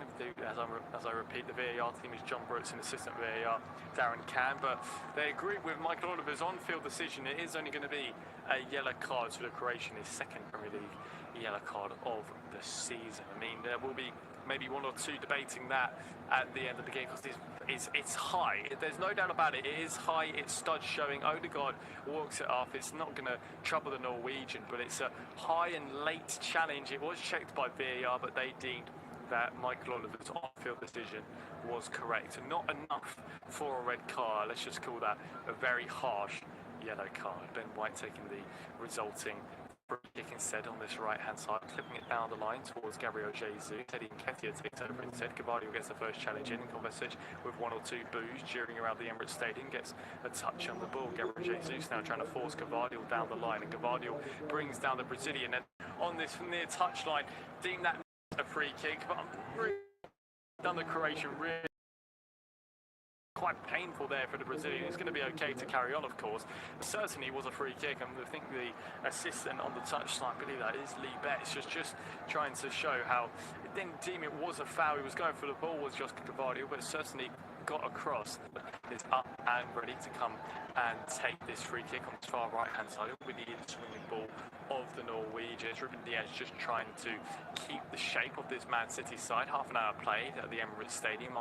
as I repeat, the VAR team is John Brooks and assistant VAR Darren Cam, but they agree with Michael Oliver's on-field decision. It is only going to be a yellow card to the Croatian, his second Premier League yellow card of the season. I mean, there will be maybe one or two debating that at the end of the game because it's high. There's no doubt about it. It is high. It's studs showing. Odegaard walks it off. It's not going to trouble the Norwegian, but it's a high and late challenge. It was checked by VAR, but they deemed that Michael Oliver's on-field decision was correct. Not enough for a red card. Let's just call that a very harsh yellow card. Ben White taking the resulting free kick instead on this right-hand side, clipping it down the line towards Gabriel Jesus. Eddie Nketiah takes over instead. Gavardio gets the first challenge in, and Kovacic with one or two boos jeering around the Emirates Stadium gets a touch on the ball. Gabriel Jesus now trying to force Gavardio down the line, and Gavardio brings down the Brazilian, and on this near touchline, deemed that a free kick, but I'm really done the Croatian really quite painful there for the Brazilian. It's going to be okay to carry on, of course. It certainly was a free kick, and I think the assistant on the touchline, I believe that is Lee Betts, just trying to show how it didn't deem it was a foul. He was going for the ball, was just Gavardio, but certainly got across. Is up and ready to come and take this free kick on the far right hand side with the in-swinging ball of the Norwegians. Ruben Diaz just trying to keep the shape of this Man City side. Half an hour played at the Emirates Stadium.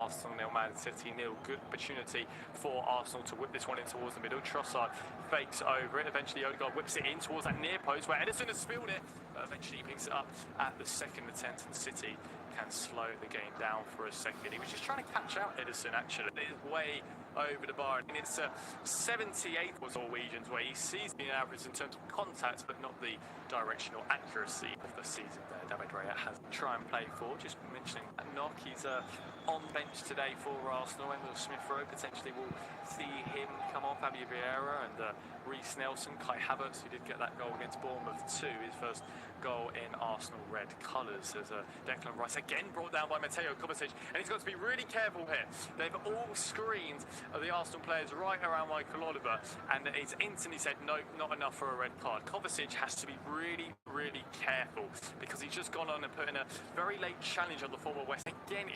Arsenal nil, Man City nil. Good opportunity for Arsenal to whip this one in towards the middle. Trossard fakes over it. Eventually Odegaard whips it in towards that near post where Ederson has spilled it. But eventually he picks it up at the second attempt, and City can slow the game down for a second. He was just trying to catch out Ederson actually. It is way over the bar. And it's 78 was Norwegians, where he sees the average in terms of contact, but not the directional accuracy of the season there. David Raya has to try and play for. Just mentioning that knock, he's on bench today for Arsenal. Emil Smith-Rowe potentially will see him come off. Fabio Vieira and Reece Nelson, Kai Havertz, who did get that goal against Bournemouth too, his first goal in Arsenal red colours. There's Declan Rice again brought down by Mateo Kovacic, and he's got to be really careful here. They've all screened the Arsenal players right around Michael Oliver, and it's instantly said no, not enough for a red card. Kovacic has to be really careful because he's just gone on and put in a very late challenge on the former West. Again,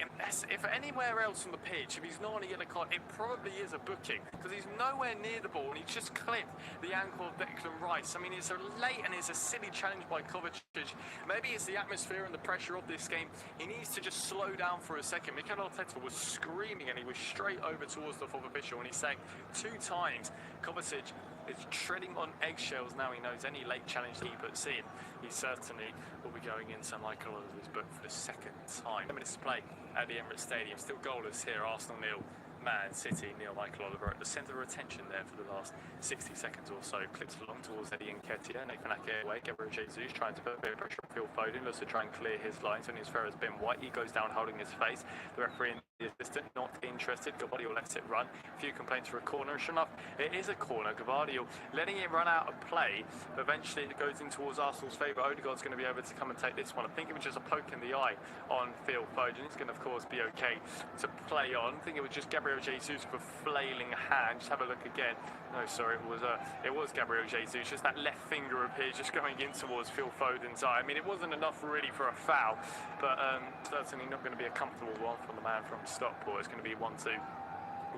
if anywhere else on the pitch, if he's not on a yellow card, it probably is a booking because he's nowhere near the ball and he just clipped the ankle of Declan Rice. I mean, it's a late and it's a silly challenge by Kovacic. Maybe it's the atmosphere and the pressure of this game. He needs to just slow down for a second. Mikel Arteta was screaming and he was straight over towards the fourth official, and he's saying 2 times Kovacic is treading on eggshells now. He knows any late challenge he puts in, he certainly will be going into Michael Oliver's book for the second time. 10 minutes to play at the Emirates Stadium. Still goalless here. Arsenal nil, Man City nil. Michael Oliver at the centre of attention there for the last 60 seconds or so. Clips along towards Eddie Nketiah. Nathan Ake away. Gabriel Jesus trying to put a bit of pressure on Phil Foden. Looks to try and clear his lines. And as far as Ben White, he goes down holding his face. The referee and the assistant not interested. Gavardio lets it run. A few complaints for a corner. Sure enough, it is a corner. Gavardio letting it run out of play. But eventually it goes in towards Arsenal's favour. Odegaard's going to be able to come and take this one. I think it was just a poke in the eye on Phil Foden. It's going to, of course, be okay to play on. I think it was just Gabriel Jesus with a flailing hand. Just have a look again. No, sorry, it was Gabriel Jesus. Just that left finger of his just going in towards Phil Foden's eye. I mean, it wasn't enough really for a foul, but certainly not going to be a comfortable one from the man from Stockport. It's going to be 1-2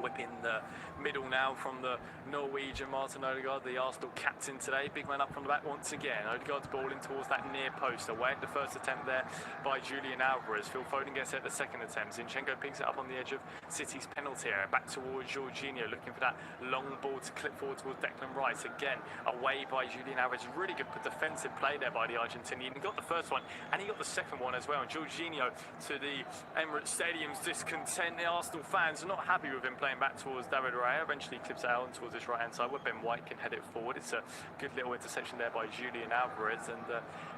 Whipping the middle now from the Norwegian Martin Odegaard, the Arsenal captain today. Big man up from the back once again. Odegaard's ball in towards that near post. Away at the first attempt there by Julian Alvarez. Phil Foden gets it at the second attempt. Zinchenko picks it up on the edge of City's penalty area. Back towards Jorginho, looking for that long ball to clip forward towards Declan Rice. Again, away by Julian Alvarez. Really good defensive play there by the Argentinian. He got the first one and he got the second one as well. And Jorginho, to the Emirates Stadium's discontent, the Arsenal fans are not happy with him playing back towards David Raya. Eventually clips it out towards his right hand side where Ben White can head it forward. It's a good little interception there by Julian Alvarez, and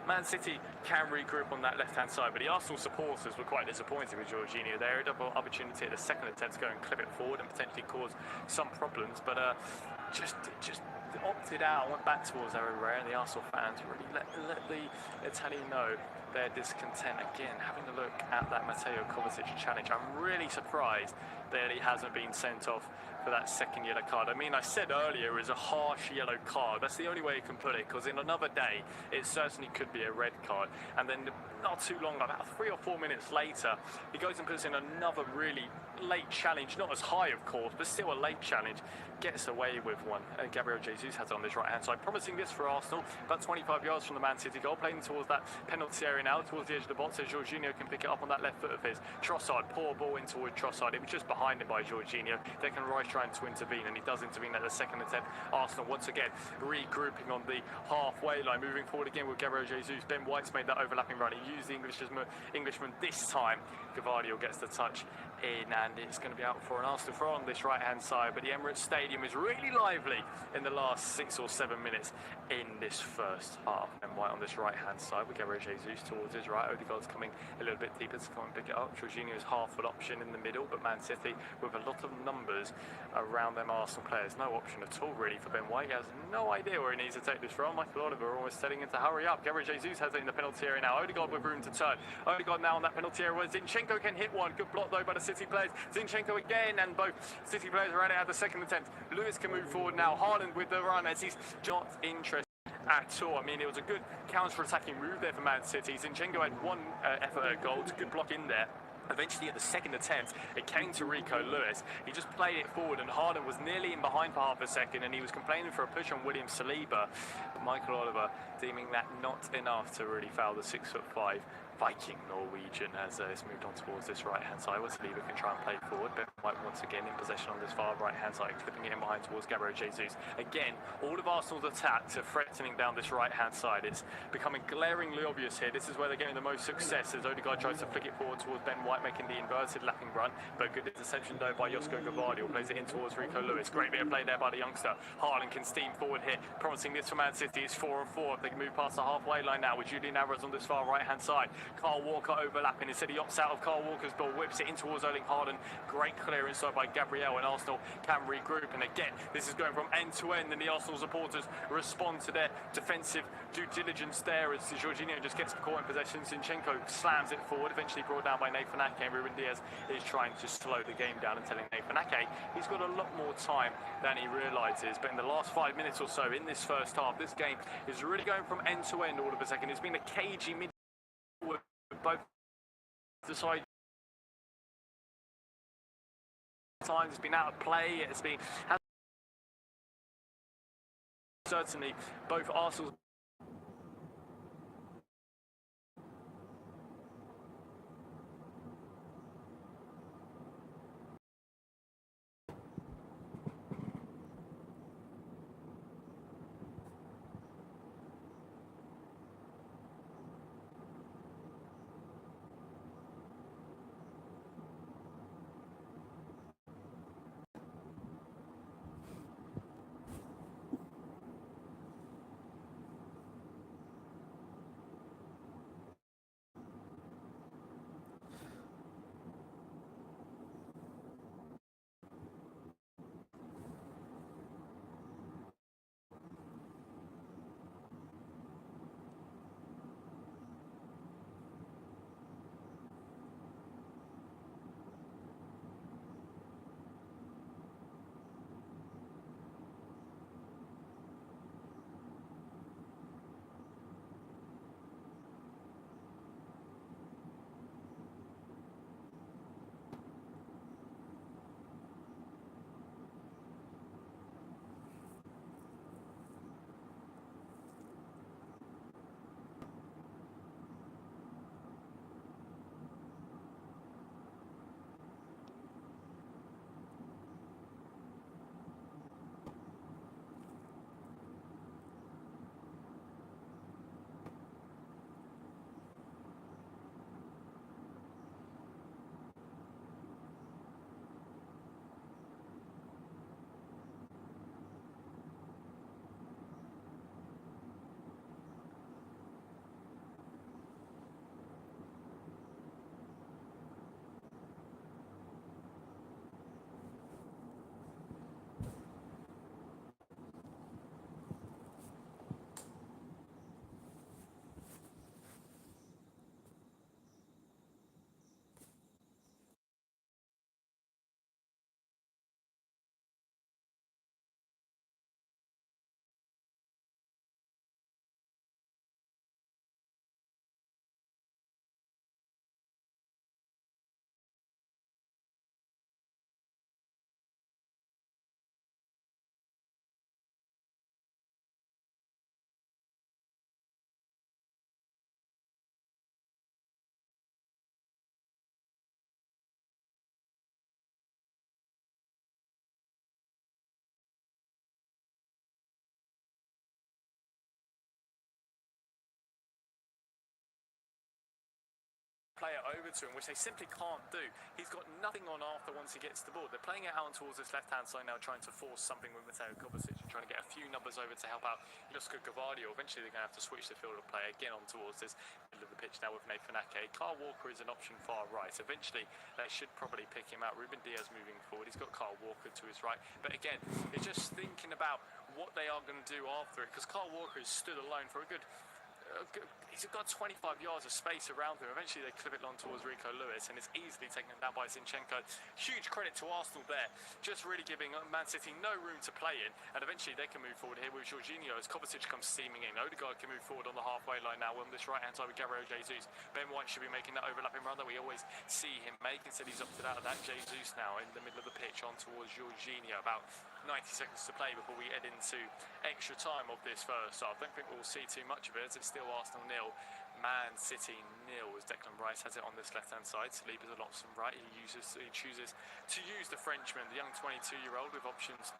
Man City can regroup on that left hand side, but the Arsenal supporters were quite disappointed with Jorginho there. A double opportunity at the second attempt to go and clip it forward and potentially cause some problems, but just opted out, went back towards David Raya, and the Arsenal fans really let the Italian know their discontent. Again, having a look at that Mateo Kovacic challenge, I'm really surprised that he hasn't been sent off for that second yellow card. I mean, I said earlier it was a harsh yellow card. That's the only way you can put it, because in another day it certainly could be a red card. And then not too long, about 3 or 4 minutes later, he goes and puts in another really late challenge, not as high of course, but still a late challenge. Gets away with one. Gabriel Jesus has it on this right hand side, promising this for Arsenal. About 25 yards from the Man City goal, playing towards that penalty area now, towards the edge of the box, as Jorginho can pick it up on that left foot of his. Trossard, poor ball in toward Trossard. It was just behind him by Jorginho. Declan Rice trying to intervene, and he does intervene at the second attempt. Arsenal once again regrouping on the halfway line, moving forward again with Gabriel Jesus. Ben White's made that overlapping run. He used the Englishman this time. Gvardiol gets the touch in, and it's going to be out for an Arsenal throw on this right hand side, but the Emirates Stadium is really lively in the last 6 or 7 minutes in this first half. And White on this right hand side with Gabriel Jesus towards his right. Odegaard's coming a little bit deeper to come and pick it up. Jorginho's half-foot option in the middle, but Man City with a lot of numbers around them Arsenal players. No option at all really for Ben White. He has no idea where he needs to take this from. Michael Oliver almost telling him to hurry up. Gabriel Jesus has it in the penalty area now. Odegaard with room to turn. Odegaard now on that penalty area where Zinchenko can hit one. Good block though by the City players. Zinchenko again, and both City players are at it at the second attempt. Lewis can move forward now. Haaland with the run as he's not interested at all. I mean, it was a good counter-attacking move there for Man City. Zinchenko had one effort at goal. It's a good block in there. Eventually, at the second attempt, it came to Rico Lewis. He just played it forward, and Haaland was nearly in behind for half a second, and he was complaining for a push on William Saliba. But Michael Oliver deeming that not enough to really foul the 6'5" Viking Norwegian as it's moved on towards this right-hand side where Saliba can try and play forward. Ben White once again in possession on this far right-hand side, clipping it in behind towards Gabriel Jesus. Again, all of Arsenal's attacks are threatening down this right-hand side. It's becoming glaringly obvious here. This is where they're getting the most success as Odegaard tries to flick it forward towards Ben White, making the inverted lapping run. But good interception though by Josko Gvardiol, plays it in towards Rico Lewis. Great bit of play there by the youngster. Haaland can steam forward here, promising this for Man City. It's 4-on-4 if they can move past the halfway line now with Julian Alvarez on this far right-hand side. Kyle Walker overlapping. Instead he opts out of Kyle Walker's ball, whips it in towards Erling Haaland. Great clear inside by Gabriel, and Arsenal can regroup. And again, this is going from end to end, and the Arsenal supporters respond to their defensive due diligence there as Jorginho just gets caught in possession. Zinchenko slams it forward, eventually brought down by Nathan Ake, and Ruben Diaz is trying to slow the game down and telling Nathan Ake he's got a lot more time than he realises. But in the last 5 minutes or so in this first half, this game is really going from end to end all of a second. It's been a cagey mid both the side times. It's been out of play. It's been certainly both Arsenal. play it over to him, which they simply can't do. He's got nothing on after once he gets the ball. They're playing it out towards this left-hand side now, trying to force something with Mateo Kovacic and trying to get a few numbers over to help out Josko Gvardiol. Eventually they're going to have to switch the field of play again on towards this middle of the pitch now with Nathan Ake. Kyle Walker is an option far right. Eventually they should probably pick him out. Ruben Diaz moving forward. He's got Kyle Walker to his right. But again, it's just thinking about what they are going to do after it, because Kyle Walker has stood alone for a good he's got 25 yards of space around him. Eventually they clip it long towards Rico Lewis and it's easily taken down by Zinchenko. Huge credit to Arsenal there, just really giving Man City no room to play in, and eventually they can move forward here with Jorginho as Kovacic comes steaming in. Odegaard can move forward on the halfway line now on this right hand side with Gabriel Jesus. Ben White should be making that overlapping run that we always see him make. Instead he's opted out of that. Jesus now in the middle of the pitch on towards Jorginho. About 90 seconds to play before we head into extra time of this first half. Don't think we'll see too much of it, as it's still Arsenal 0, Man City 0, as Declan Rice has it on this left-hand side. Saliba's an option right. He chooses to use the Frenchman, the young 22-year-old, with options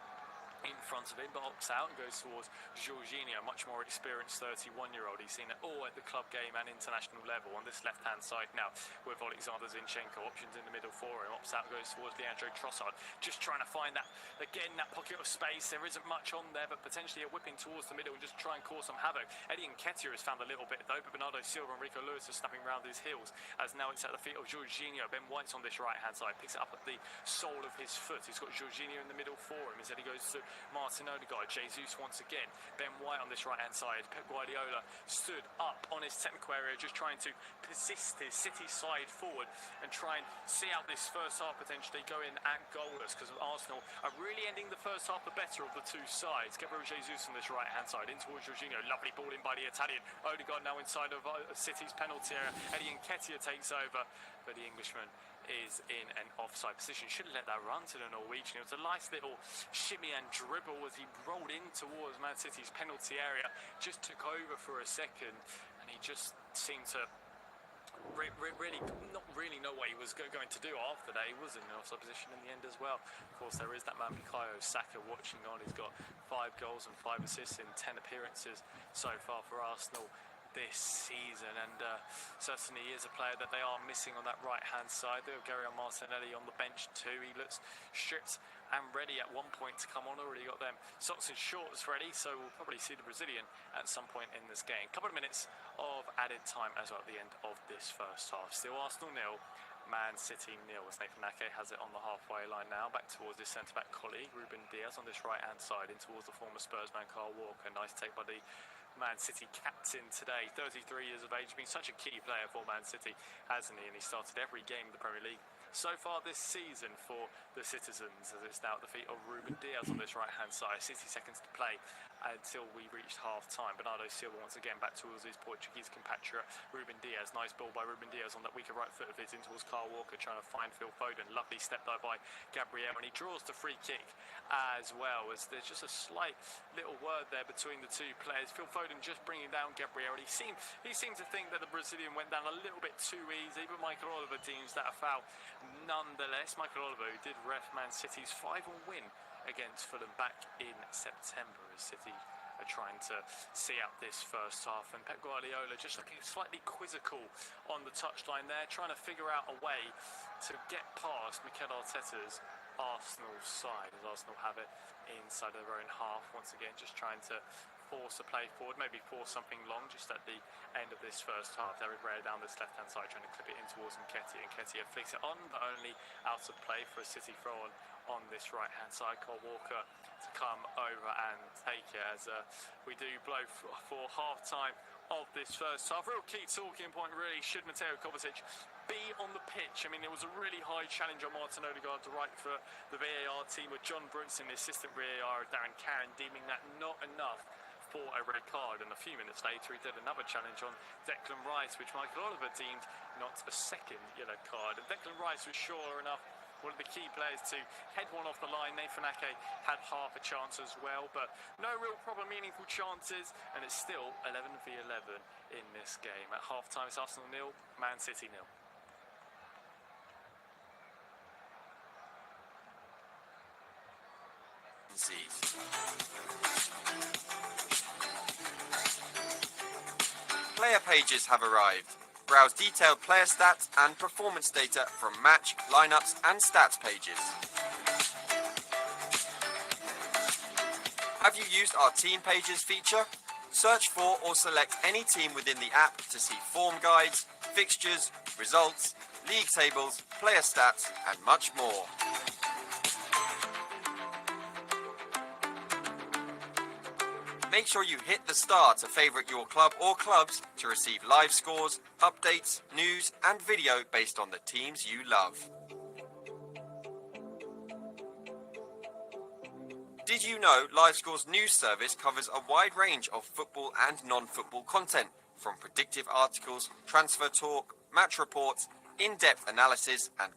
in front of him, but opts out and goes towards Jorginho, much more experienced 31-year-old. He's seen it all at the club game and international level on this left-hand side now with Alexander Zinchenko. Options in the middle for him. Opts out, goes towards Leandro Trossard. Just trying to find that, again, that pocket of space. There isn't much on there, but potentially a whipping towards the middle and just try and cause some havoc. Eddie Nketiah has found a little bit though, but Bernardo Silva and Rico Lewis are snapping round his heels, as now it's at the feet of Jorginho. Ben White's on this right-hand side, picks it up at the sole of his foot. He's got Jorginho in the middle for him. Instead he goes to Martin Odegaard. Jesus once again. Ben White on this right-hand side. Pep Guardiola stood up on his technical area, just trying to persist his City side forward and try and see out this first half, potentially going at goalless, because Arsenal are really ending the first half the better of the two sides. Gabriel Jesus on this right-hand side, in towards Jorginho. Lovely ball in by the Italian. Odegaard now inside of City's penalty area. Eddie Nketiah takes over, but the Englishman is in an offside position. Should have let that run to the Norwegian. It was a nice little shimmy and dribble as he rolled in towards Man City's penalty area. Just took over for a second and he just seemed to really not really know what he was going to do after that. He was in an offside position in the end as well. Of course, there is that man Bukayo Saka watching on. He's got 5 goals and 5 assists in 10 appearances so far for Arsenal this season, and certainly he is a player that they are missing on that right hand side. They have Gabriel Martinelli on the bench too. He looks stripped and ready at one point to come on. Already got them socks and shorts ready, so we'll probably see the Brazilian at some point in this game. Couple of minutes of added time as well at the end of this first half. Still Arsenal 0, Man City 0, as Nathan Ake has it on the halfway line now, back towards his centre-back colleague Ruben Diaz on this right-hand side, in towards the former Spurs man Kyle Walker. Nice take by the Man City captain today, 33 years of age, been such a key player for Man City, hasn't he? And he started every game of the Premier League so far this season for the Citizens, as it's now at the feet of Ruben Diaz on this right-hand side. 60 seconds to play until we reached half-time. Bernardo Silva once again back towards his Portuguese compatriot Ruben Diaz. Nice ball by Ruben Diaz on that weaker right foot of his, in towards Kyle Walker, trying to find Phil Foden. Lovely step though by Gabriel, and he draws the free kick as well, as there's just a slight little word there between the two players. Phil Foden just bringing down Gabriel. He seemed to think that the Brazilian went down a little bit too easy, but Michael Oliver deems that a foul nonetheless. Michael Oliver, who did ref Man City's 5-1 win against Fulham back in September, as City are trying to see out this first half, and Pep Guardiola just looking slightly quizzical on the touchline there, trying to figure out a way to get past Mikel Arteta's Arsenal side, as Arsenal have it inside of their own half once again, just trying to force a play forward, maybe force something long just at the end of this first half. David Raya down this left hand side, trying to clip it in towards Nketiah. Nketiah flicks it on, but only out of play for a City throw on this right hand side. Kyle Walker to come over and take it, as we do blow for half time of this first half. Real key talking point really, should Mateo Kovacic be on the pitch? I mean, there was a really high challenge on Martin Odegaard to right for the VAR team, with John Brunson, the assistant VAR, Darren Caron, deeming that not enough for a red card, and a few minutes later he did another challenge on Declan Rice, which Michael Oliver deemed not a second yellow card. And Declan Rice was sure enough one of the key players to head one off the line. Nathan Ake had half a chance as well, but no real proper meaningful chances, and it's still 11 v 11 in this game. At half time it's Arsenal 0, Man City 0. Player pages have arrived. Browse detailed player stats and performance data from match, lineups, and stats pages. Have you used our team pages feature? Search for or select any team within the app to see form guides, fixtures, results, league tables, player stats, and much more. Make sure you hit the star to favourite your club or clubs to receive live scores, updates, news, and video based on the teams you love. Did you know LiveScore's news service covers a wide range of football and non-football content, from predictive articles, transfer talk, match reports, in-depth analysis, and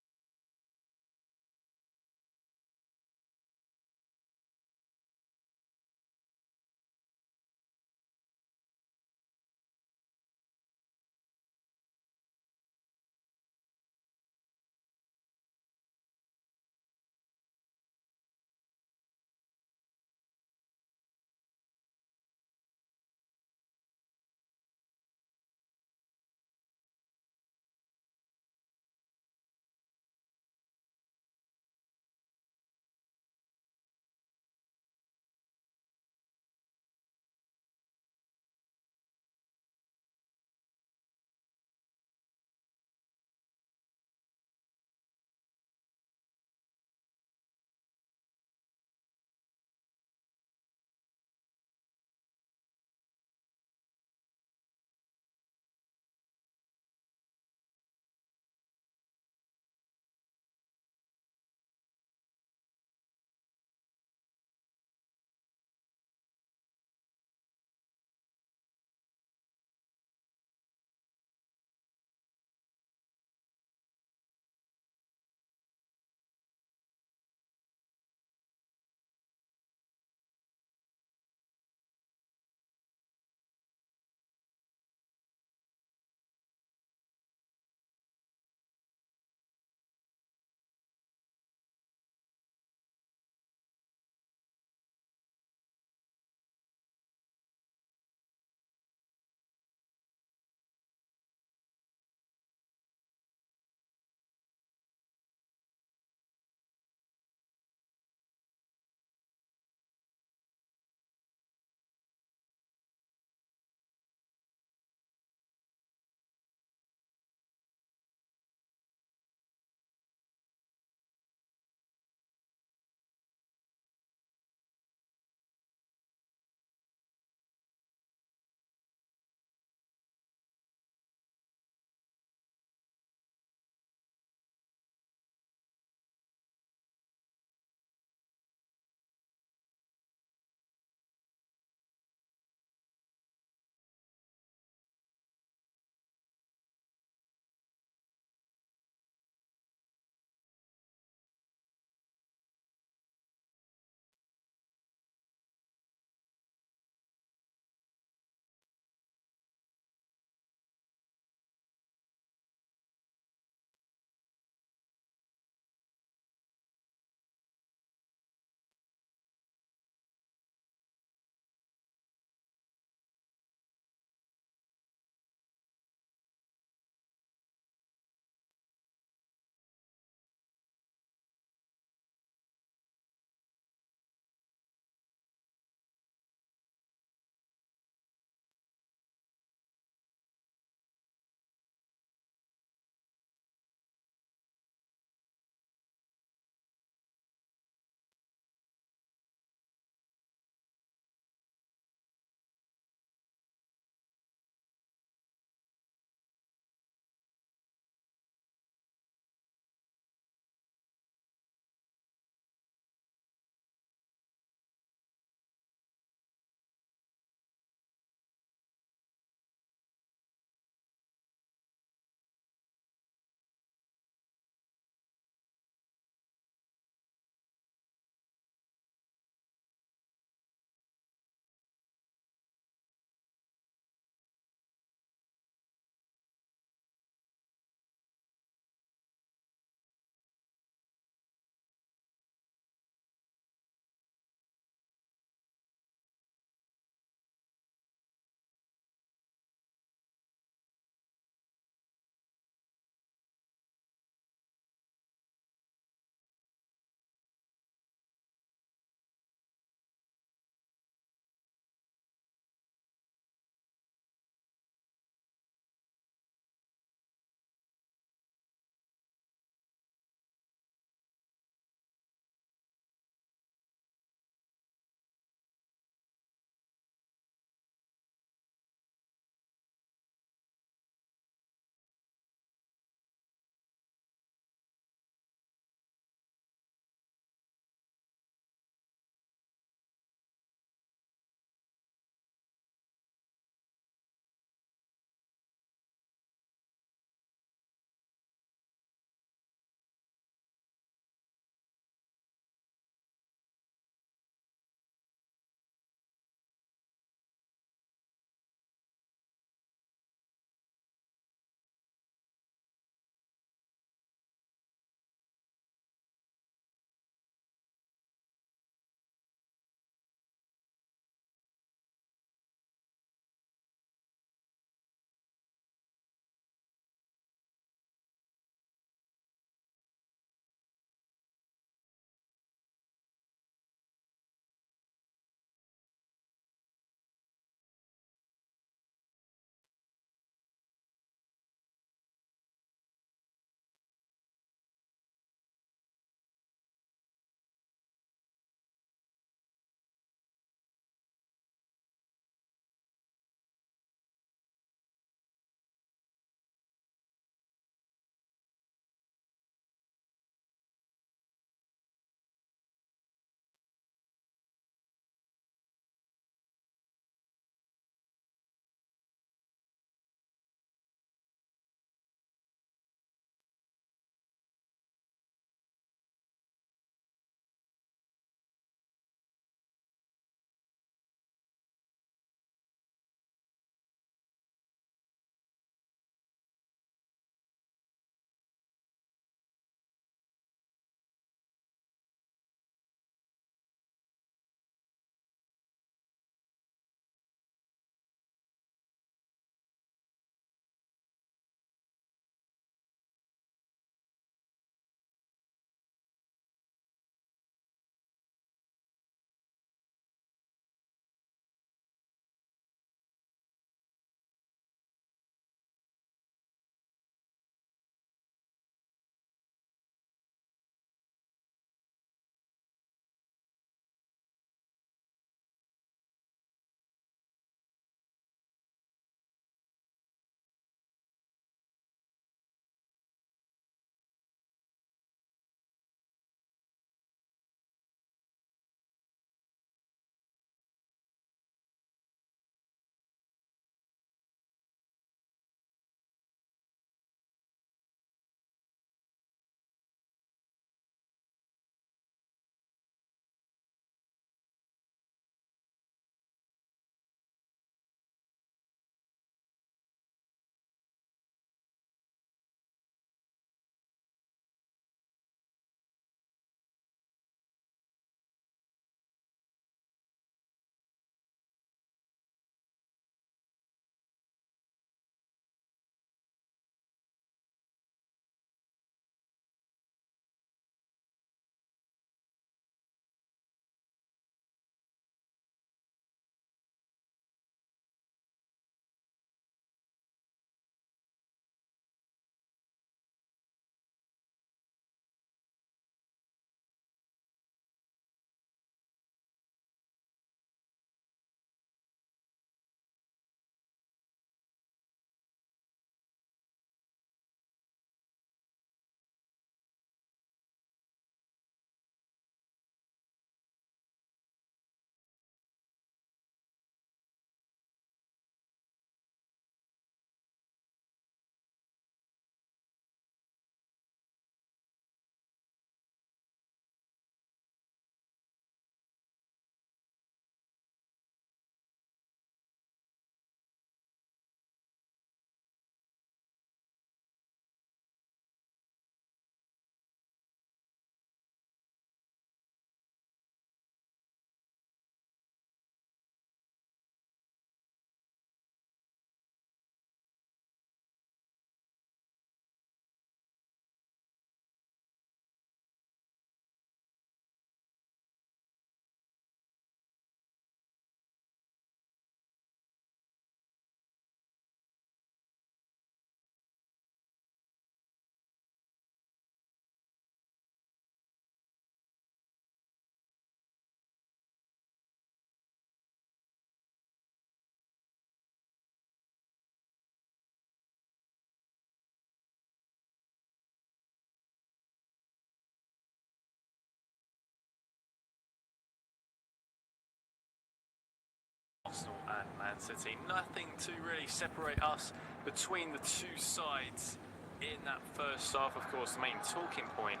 and Man City. Nothing to really separate us between the two sides in that first half. Of course, the main talking point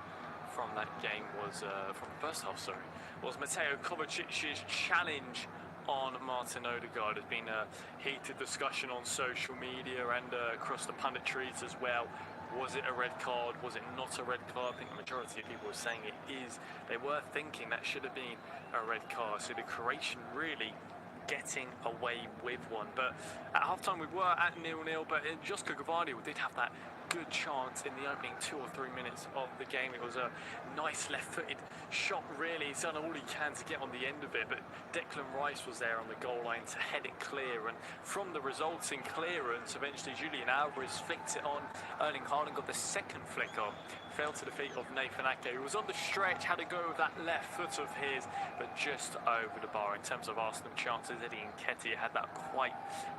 from that game was, from the first half, sorry, was Mateo Kovacic's challenge on Martin Odegaard. There's been a heated discussion on social media and across the punditries as well. Was it a red card? Was it not a red card? I think the majority of people were saying it is. They were thinking that should have been a red card. So the Croatian really getting away with one. But at halftime we were at 0-0, but Josko Gvardiol did have that good chance in the opening 2 or 3 minutes of the game. It was a nice left-footed shot, really. He's done all he can to get on the end of it, but Declan Rice was there on the goal line to head it clear, and from the resulting clearance, eventually Julian Alvarez flicked it on. Erling Haaland got the second flick on, fell to the feet of Nathan Ake, who was on the stretch, had to go with that left foot of his, but just over the bar. In terms of Arsenal chances, Eddie Nketiah had that quite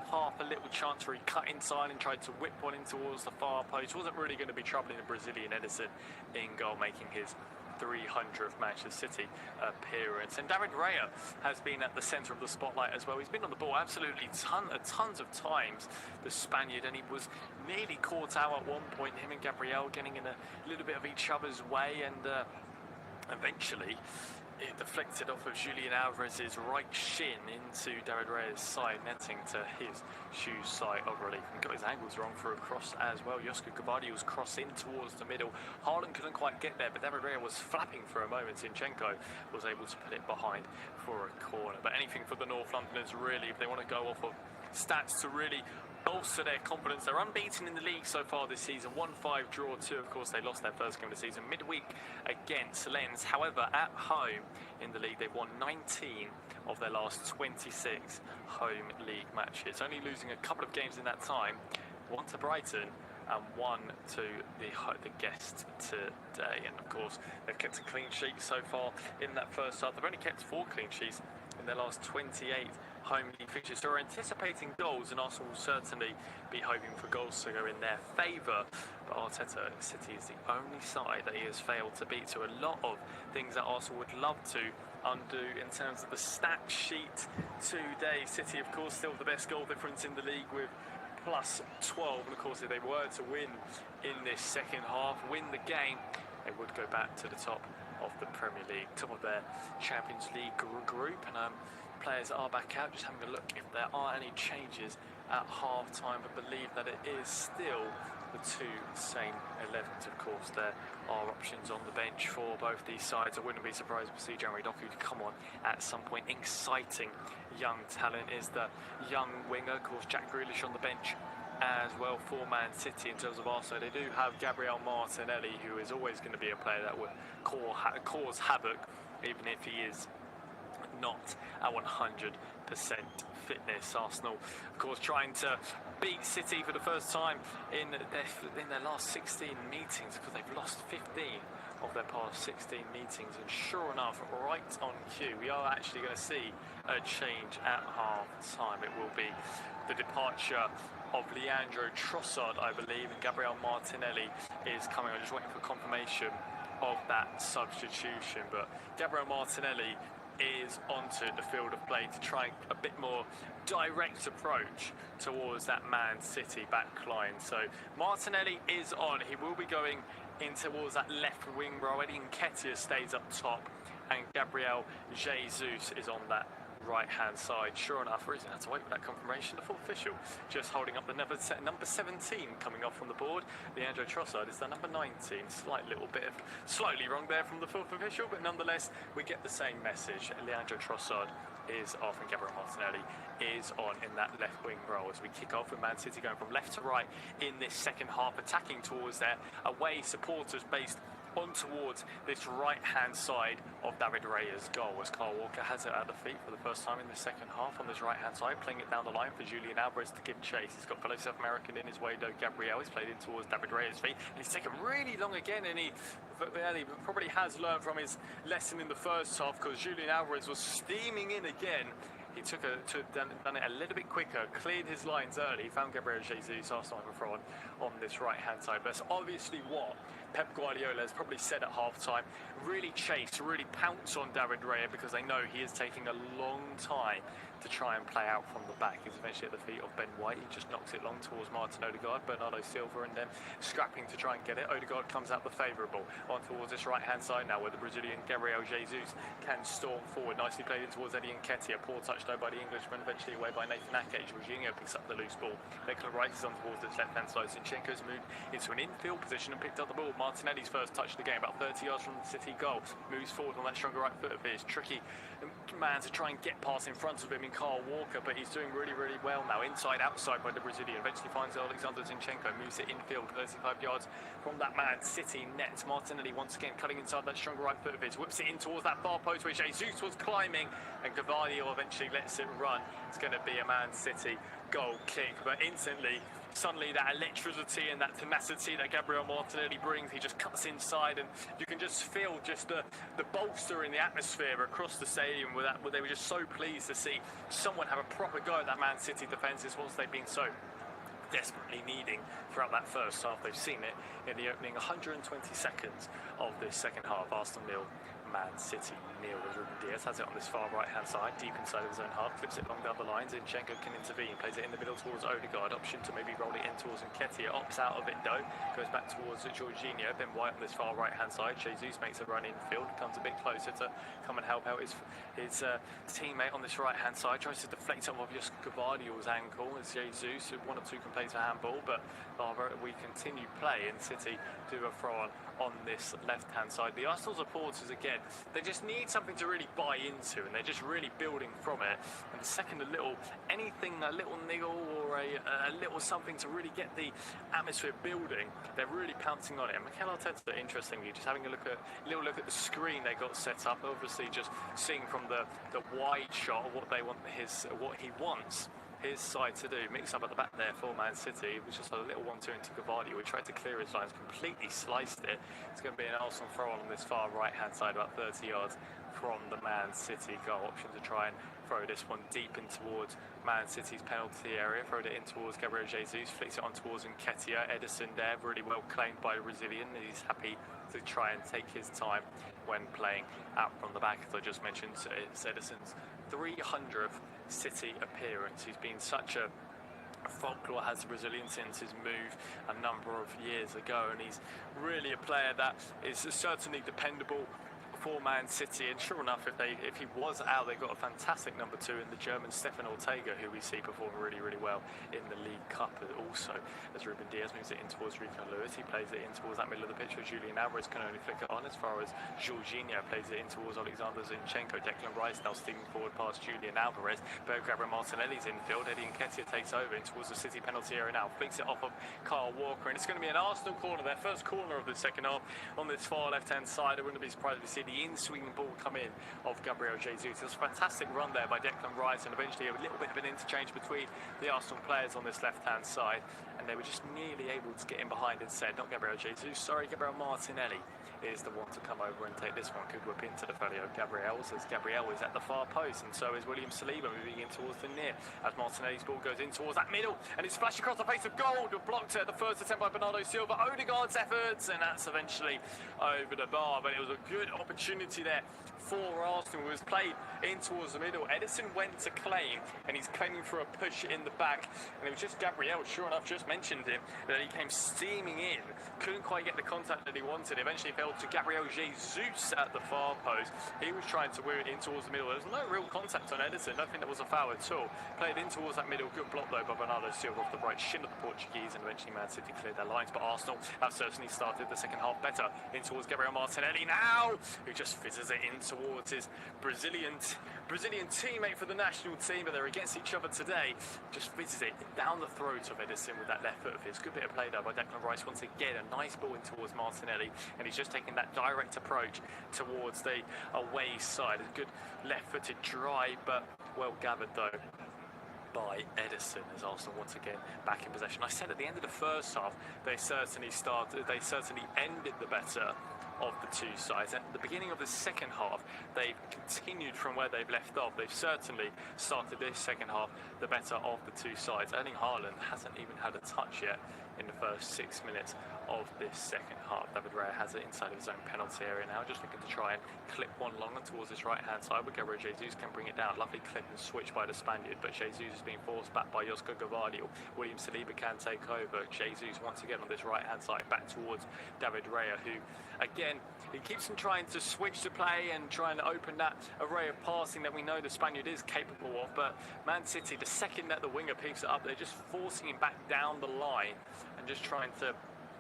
half a little chance where he cut inside and tried to whip one in towards the far post. Wasn't really going to be troubling the Brazilian Ederson in goal, making his 300th Manchester City appearance. And David Raya has been at the centre of the spotlight as well. He's been on the ball absolutely tons of times, the Spaniard, and he was nearly caught out at one point, him and Gabriel getting in a little bit of each other's way, and eventually it deflected off of Julian Alvarez's right shin into David Raya's side, netting to his shoe side of relief, and got his angles wrong for a cross as well. Josko Gvardiol's cross in towards the middle. Haaland couldn't quite get there, but David Raya was flapping for a moment. Zinchenko was able to put it behind for a corner. But anything for the North Londoners, really, if they want to go off of stats to really bolster their confidence. They're unbeaten in the league so far this season, 1-5 draw 2. Of course, they lost their first game of the season midweek against Lens. However, at home in the league, they've won 19 of their last 26 home league matches, only losing a couple of games in that time, one to Brighton and one to the guest today. And of course, they've kept a clean sheet so far in that first half. They've only kept 4 clean sheets in their last 28 home league fixtures. So we're anticipating goals, and Arsenal will certainly be hoping for goals to go in their favour. But Arteta City is the only side that he has failed to beat. So a lot of things that Arsenal would love to undo in terms of the stat sheet today. City, of course, still the best goal difference in the league with plus 12. And of course, if they were to win in this second half, win the game, they would go back to the top of the Premier League, top of their Champions League group. And players are back out, just having a look if there are any changes at half time, but believe that it is still the 2 same 11s. Of course, there are options on the bench for both these sides. I wouldn't be surprised to see Jeremy Doku to come on at some point. Exciting young talent is the young winger. Of course, Jack Grealish on the bench as well for Man City. In terms of Arsenal, they do have Gabriel Martinelli, who is always going to be a player that will cause havoc, even if he is not at 100% fitness. Arsenal, of course, trying to beat City for the first time in their last 16 meetings, because they've lost 15 of their past 16 meetings. And sure enough, right on cue, we are actually going to see a change at half time. It will be the departure of Leandro Trossard, I believe, and Gabriel Martinelli is coming. I'm just waiting for confirmation of that substitution, but Gabriel Martinelli is onto the field of play to try a bit more direct approach towards that Man City back line. So Martinelli is on. He will be going in towards that left wing row. Eddie Nketiah stays up top, and Gabriel Jesus is on that right-hand side. Sure enough, we're going to have to wait for that confirmation. The full official just holding up the number 17 coming off from the board. Leandro Trossard is the number 19. Slightly wrong there from the fourth official, but nonetheless, we get the same message. Leandro Trossard is off, and Gabriel Martinelli is on in that left wing role as we kick off with Man City going from left to right in this second half, attacking towards their away supporters based on towards this right-hand side of David Raya's goal, as Kyle Walker has it at the feet for the first time in the second half on this right-hand side, playing it down the line for Julian Alvarez to give chase. He's got fellow South American in his way, though. Gabriel, he's played in towards David Raya's feet, and he's taken really long again, and he probably has learned from his lesson in the first half, because Julian Alvarez was steaming in again. He done it a little bit quicker, cleared his lines early, found Gabriel Jesus, Arsenal throw on this right-hand side. But that's obviously what Pep Guardiola has probably said at half-time, really chase, really pounce on David Raya because they know he is taking a long time to try and play out from the back. He's eventually at the feet of Ben White. He just knocks it long towards Martin Odegaard, Bernardo Silva, and then scrapping to try and get it. Odegaard comes out the favourable on towards this right-hand side now, where the Brazilian Gabriel Jesus can storm forward. Nicely played in towards Eddie Nketiah. Poor touch though by the Englishman, eventually away by Nathan Ake. Jorginho picks up the loose ball. Declan Rice is on towards its left-hand side. Zinchenko's moved into an infield position and picked up the ball. Martinelli's first touch of the game, about 30 yards from the City goal. Moves forward on that stronger right foot of his. Tricky man to try and get past in front of him in Kyle Walker, but he's doing really, really well now. Inside, outside by the Brazilian. Eventually finds Alexander Zinchenko. Moves it infield, 35 yards from that Man City net. Martinelli once again cutting inside that stronger right foot of his. Whips it in towards that far post where Jesus was climbing, and Gavardio eventually lets it run. It's going to be a Man City goal kick, but instantly, suddenly that electricity and that tenacity that Gabriel Martinelli brings, he just cuts inside, and you can just feel just the bolster in the atmosphere across the stadium with that, where they were just so pleased to see someone have a proper go at that Man City defences once they've been so desperately needing throughout that first half. They've seen it in the opening 120 seconds of this second half. Arsenal nil, Man City nil, as Ruben Dias has it on this far right-hand side, deep inside of his own half, flips it long down the line. Zinchenko can intervene, plays it in the middle towards Odegaard, option to maybe roll it in towards Nketiah, opts out of it though, goes back towards Jorginho, Ben White on this far right-hand side. Jesus makes a run infield, comes a bit closer to come and help out his teammate on this right-hand side, tries to deflect it off just Gavardio's ankle as Jesus, one or two complaints for handball, but we continue play, and City do a throw on this left-hand side. The Arsenal supporters, again, they just need something to really buy into, and they're just really building from it. And the second a little niggle or a little something to really get the atmosphere building, they're really pouncing on it. And Mikel Arteta, interestingly, just having a little look at the screen they got set up, obviously just seeing from the wide shot what they want what he wants his side to do. Mix up at the back there for Man City. It was just a little 1-2 into Gavardio. We tried to clear his lines, completely sliced it. It's going to be an Arsenal throw on this far right-hand side, about 30 yards from the Man City goal. Option to try and throw this one deep in towards Man City's penalty area. Throwed it in towards Gabriel Jesus. Flicks it on towards Nketiah. Edison there, really well claimed by the Brazilian. He's happy to try and take his time when playing out from the back. As I just mentioned, it's Edison's 300th City appearance. He's been such a folklore, has the Brazilian, since his move a number of years ago, and he's really a player that is certainly dependable for Man City. And sure enough, if he was out, they've got a fantastic number 2 in the German Stefan Ortega, who we see perform really, really well in the League Cup. Also, as Ruben Dias moves it in towards Rico Lewis, he plays it in towards that middle of the pitch where Julian Alvarez can only flick it on, as far as Jorginho plays it in towards Alexander Zinchenko. Declan Rice now steaming forward past Julian Alvarez, but Gabriel Martinelli's infield. Eddie Nketiah takes over in towards the City penalty area now, flicks it off of Kyle Walker, and it's going to be an Arsenal corner, their first corner of the second half on this far left-hand side. I wouldn't be surprised if we see the in-swinging ball come in of Gabriel Jesus. It was a fantastic run there by Declan Rice, and eventually a little bit of an interchange between the Arsenal players on this left-hand side, and they were just nearly able to get in behind instead. Not Gabriel Jesus, sorry, Gabriel Martinelli is the one to come over and take this one. Could whip into the folio of Gabriel, as Gabriel is at the far post, and so is William Saliba moving in towards the near, as Martinelli's ball goes in towards that middle, and it's flashed across the face of goal. Blocked at the first attempt by Bernardo Silva. Odegaard's efforts, and that's eventually over the bar, but it was a good opportunity there for Arsenal. It was played in towards the middle. Edison went to claim, and he's claiming for a push in the back, and it was just Gabriel, sure enough, just mentioned him, that he came steaming in, couldn't quite get the contact that he wanted. Eventually fell to Gabriel Jesus at the far post. He was trying to wear it in towards the middle. There was no real contact on Edison. I don't think that was a foul at all. Played in towards that middle. Good block though by Bernardo Silva off the right shin of the Portuguese, and eventually Man City cleared their lines, but Arsenal have certainly started the second half better. In towards Gabriel Martinelli now, who just fizzes it in towards his Brazilian teammate for the national team, but they're against each other today. Just fizzes it down the throat of Edison with that left foot of his. Good bit of play there by Declan Rice once again. A nice ball in towards Martinelli, and he's just taking that direct approach towards the away side. A good left-footed drive, but well gathered though by Edison, as Arsenal once again back in possession. I said at the end of the first half, they certainly ended the better of the two sides. At the beginning of the second half, they've continued from where they've left off. They've certainly started this second half the better of the two sides. Erling Haaland hasn't even had a touch yet in the first 6 minutes of this second half. David Raya has it inside of his own penalty area now, just looking to try and clip one long and towards his right hand side, but Gabriel Jesus can bring it down. Lovely clip and switch by the Spaniard, but Jesus is being forced back by Josko Gvardiol. William Saliba can take over. Jesus once again on this right hand side back towards David Raya, who again, he keeps on trying to switch to play and trying to open that array of passing that we know the Spaniard is capable of, but Man City, the second that the winger picks it up, they're just forcing him back down the line and just trying to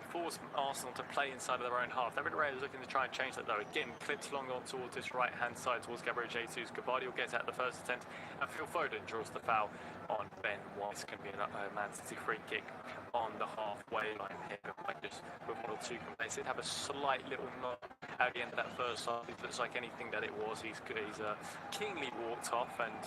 force Arsenal to play inside of their own half. David Raya is looking to try and change that though. Again, clips long on towards this right hand side towards Gabriel Jesus. Gvardiol gets out the first attempt and Phil Foden draws the foul on Ben White. It's going to be a Man City free kick on the halfway line here. Like just with 1 or 2 complaints. He'd have a slight little nod at the end of that first half. It looks like anything that it was. He's keenly walked off, and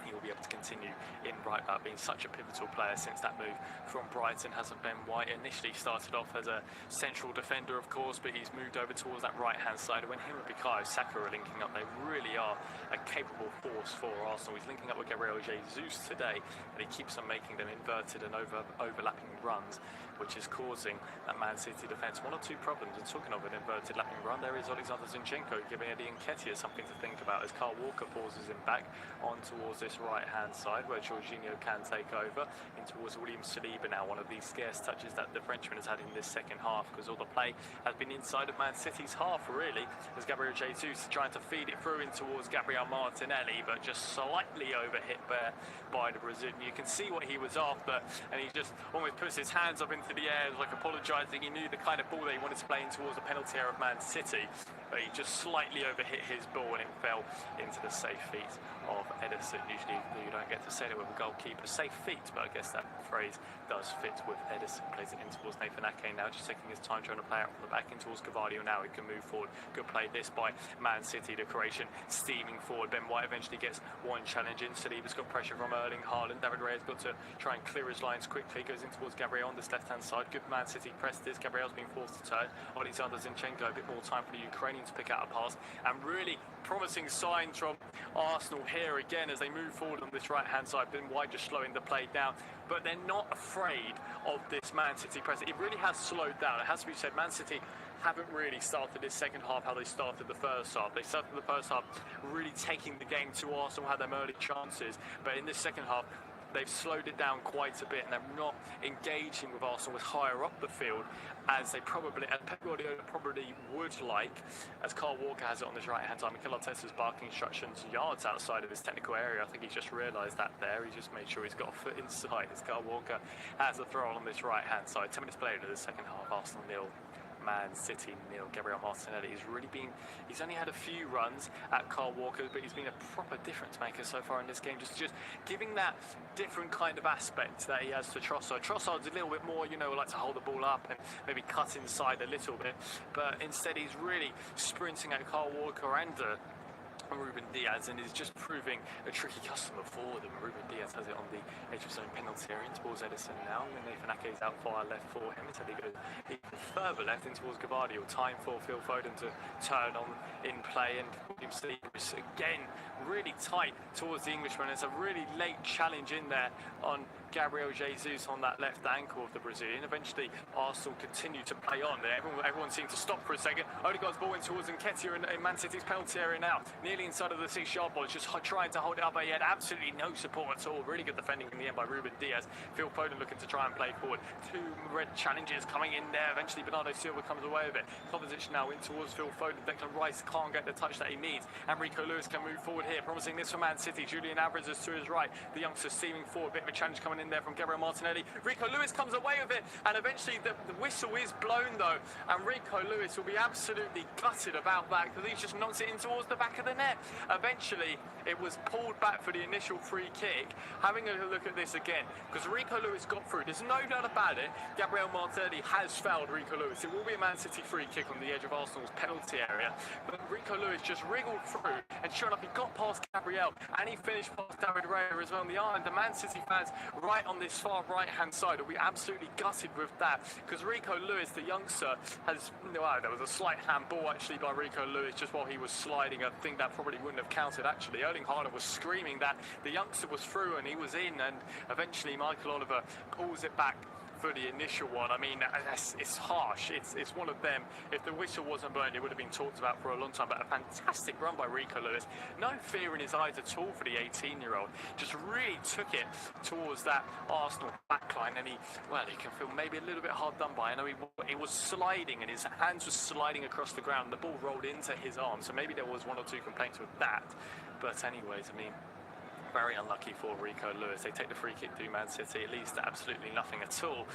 he will be able to continue in right back, being such a pivotal player since that move from Brighton. Hasn't Ben White initially started off as a central defender, of course, but he's moved over towards that right hand side. When him and Bukayo Saka are linking up, they really are a capable force for Arsenal. He's linking up with Gabriel Jesus today, and he keeps on making them inverted and overlapping runs, which is causing that Man City defence 1 or 2 problems. And talking of an inverted lapping run, there is Alexander Zinchenko giving Eddie Nketiah something to think about as Kyle Walker forces him back on towards this right hand side where Jorginho can take over in towards William Saliba now. One of these scarce touches that the Frenchman has had in this second half, because all the play has been inside of Man City's half really, as Gabriel Jesus trying to feed it through in towards Gabriel Martinelli, but just slightly overhit there by the Brazilian. You can see what he was after, and he just almost puts his hands up into the air like apologising. He knew the kind of ball that he wanted to play in towards the penalty area of Man City, but he just slightly overhit his ball and it fell into the safe feet of Ederson. Usually you don't get to say that with a goalkeeper, safe feet, but I guess that phrase does fit with Ederson. Plays it in towards Nathan Ake now, just taking his time trying to play out from the back in towards Gvardiol now. He can move forward. Good play this by Man City. The Croatian steaming forward. Ben White eventually gets one challenge in. Saliba's got pressure from Erling Haaland. David Raya's got to try and clear his lines quickly. Goes in towards Gabriel on this left hand side. Good Man City press this. Gabriel's been forced to turn. Alexander Zinchenko, a bit more time for the Ukrainian to pick out a pass, and really promising signs from Arsenal here again as they move forward on this right hand side. Ben White just slowing the play down, but they're not afraid of this Man City press. It really has slowed down. It has to be said, Man City haven't really started this second half how they started the first half. They started the first half really taking the game to Arsenal, had them early chances, but in this second half they've slowed it down quite a bit, and they're not engaging with Arsenal as higher up the field as Pep Guardiola probably would like, as Kyle Walker has it on his right hand side. Mikel Arteta's barking instructions yards outside of his technical area. I think he's just realised that there. He's just made sure he's got a foot inside as Kyle Walker has a throw on this right hand side. 10 minutes played in the second half. Arsenal 0, Man City 0. Gabriel Martinelli he's only had a few runs at Kyle Walker, but he's been a proper difference maker so far in this game, just giving that different kind of aspect that he has to Trossard. Trossard's a little bit more, like to hold the ball up and maybe cut inside a little bit, but instead he's really sprinting at Kyle Walker and Ruben Diaz, and is just proving a tricky customer for them. Ruben Diaz has it on the edge of his own penalty area towards Ederson now, and Nathan Ake is out far left for him until he goes even further left in towards Gvardiol. Time for Phil Foden to turn on in play, and William Saliba is again really tight towards the Englishman. It's a really late challenge in there on Gabriel Jesus on that left ankle of the Brazilian. Eventually Arsenal continue to play on there. Everyone seemed to stop for a second. Odegaard's ball in towards Nketiah in Man City's penalty area now, nearly inside of the 6-yard box, just trying to hold it up, but he had absolutely no support at all. Really good defending in the end by Ruben Diaz. Phil Foden looking to try and play forward. 2 red challenges coming in there. Eventually Bernardo Silva comes away with it. Kovacic now in towards Phil Foden. Declan Rice can't get the touch that he needs. Enrico Lewis can move forward here, promising this for Man City. Julian Alvarez is to his right. The youngster steaming forward. Bit of a challenge coming in there from Gabriel Martinelli. Rico Lewis comes away with it, and eventually the whistle is blown though, and Rico Lewis will be absolutely gutted about that, because he's just knocks it in towards the back of the net. Eventually it was pulled back for the initial free kick. Having a look at this again, because Rico Lewis got through, there's no doubt about it, Gabriel Martinelli has fouled Rico Lewis. It will be a Man City free kick on the edge of Arsenal's penalty area, but Rico Lewis just wriggled through, and sure enough he got past Gabriel, and he finished past David Raya as well on the island. The Man City fans right on this far right hand side will be absolutely gutted with that, because Rico Lewis, the youngster, has, well, there was a slight handball actually by Rico Lewis just while he was sliding. I think that probably wouldn't have counted actually. Erling Haaland was screaming that the youngster was through and he was in, and eventually Michael Oliver pulls it back for the initial one. I mean, it's harsh. It's one of them. If the whistle wasn't blown, it would have been talked about for a long time. But a fantastic run by Rico Lewis. No fear in his eyes at all for the 18-year-old. Just really took it towards that Arsenal backline, and he can feel maybe a little bit hard done by. I know he was sliding, and his hands were sliding across the ground. The ball rolled into his arm, so maybe there was one or two complaints with that. But anyways, I mean, very unlucky for Rico Lewis. They take the free kick to Man City. It leads to absolutely nothing at all.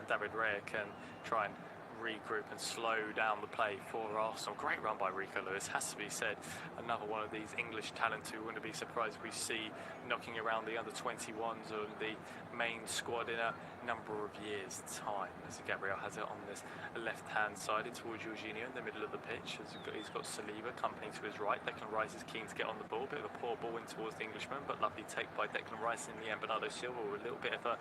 David Raya can try and regroup and slow down the play for Arsenal. Great run by Rico Lewis, has to be said. Another one of these English talents who wouldn't be surprised we see knocking around the under-21s of the main squad in a number of years' time. As Gabriel has it on this left-hand side towards Jorginho in the middle of the pitch. He's got Saliba, company to his right. Declan Rice is keen to get on the ball. Bit of a poor ball in towards the Englishman, but lovely take by Declan Rice in the end. Bernardo Silva with a little bit of a